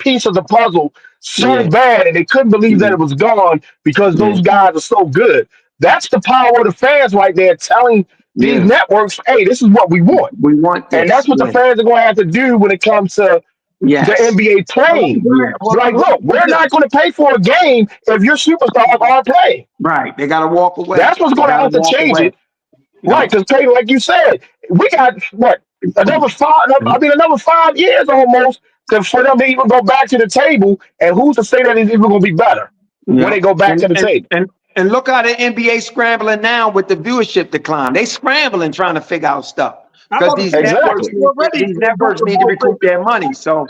piece of the puzzle so Yeah. bad, and they couldn't believe that it was gone because Yeah. those guys are so good. That's the power of the fans right there telling these Yeah. networks, hey, this is what we want. We want And this. that's what the Yeah. fans are going to have to do when it comes to the Yes. NBA playing. Yeah. Well, Like, look, we're not going to pay for a game if your superstars aren't playing. Right. They got to walk away. That's what's They going to gotta have to walk change away. it. Right, because Taylor, like you said, we got what another 5 years almost for them to even go back to the table. And who's to say that it's even going to be better when they go back to the table? And look how the NBA scrambling now with the viewership decline. They scrambling trying to figure out stuff because these Exactly. networks need to recoup their money. So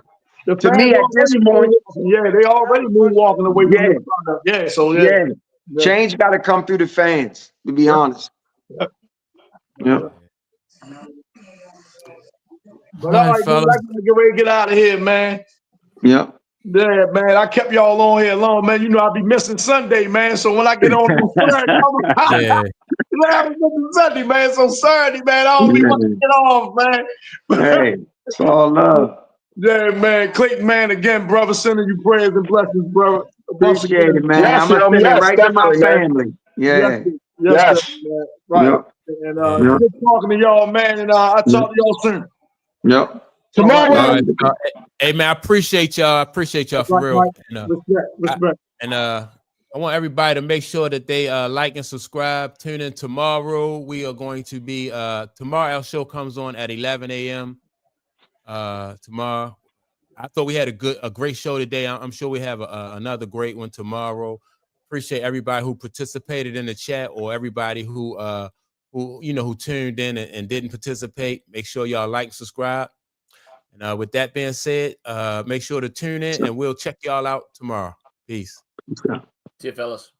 The to fans me, at this already point, yeah, they already moonwalking away from Yeah. the product. Yeah, so yeah. yeah, change got to come through the fans. To be honest. Yeah. But all right, fellas. dude, I gotta get ready to get out of here, man. Yeah. Yeah, man. I kept y'all on here long, man. You know I'll be missing Sunday, man. So when I get on Yeah. I'm missing Sunday, man. So Saturday, man, I don't be want to get off, man. Hey, it's all love. Yeah, man. Clayton, man, again, brother, sending you prayers and blessings, brother. Appreciate it, man. Yes, I'm gonna send yes, it right to my definitely, man. family. Yeah. Yes, man. Right. Yep. And Yeah. good talking to y'all, man. And I'll talk to y'all soon. Yep. Tomorrow, All right. Hey man, I appreciate y'all. I appreciate y'all for real. Respect. And I want everybody to make sure that they like and subscribe. Tune in tomorrow. We are going to be tomorrow. Our show comes on at 11 a.m. Tomorrow. I thought we had a great show today. I'm sure we have another great one tomorrow. Appreciate everybody who participated in the chat or everybody who tuned in and didn't participate. Make sure y'all like and subscribe. And with that being said, make sure to tune in and we'll check y'all out tomorrow. Peace. See you, fellas.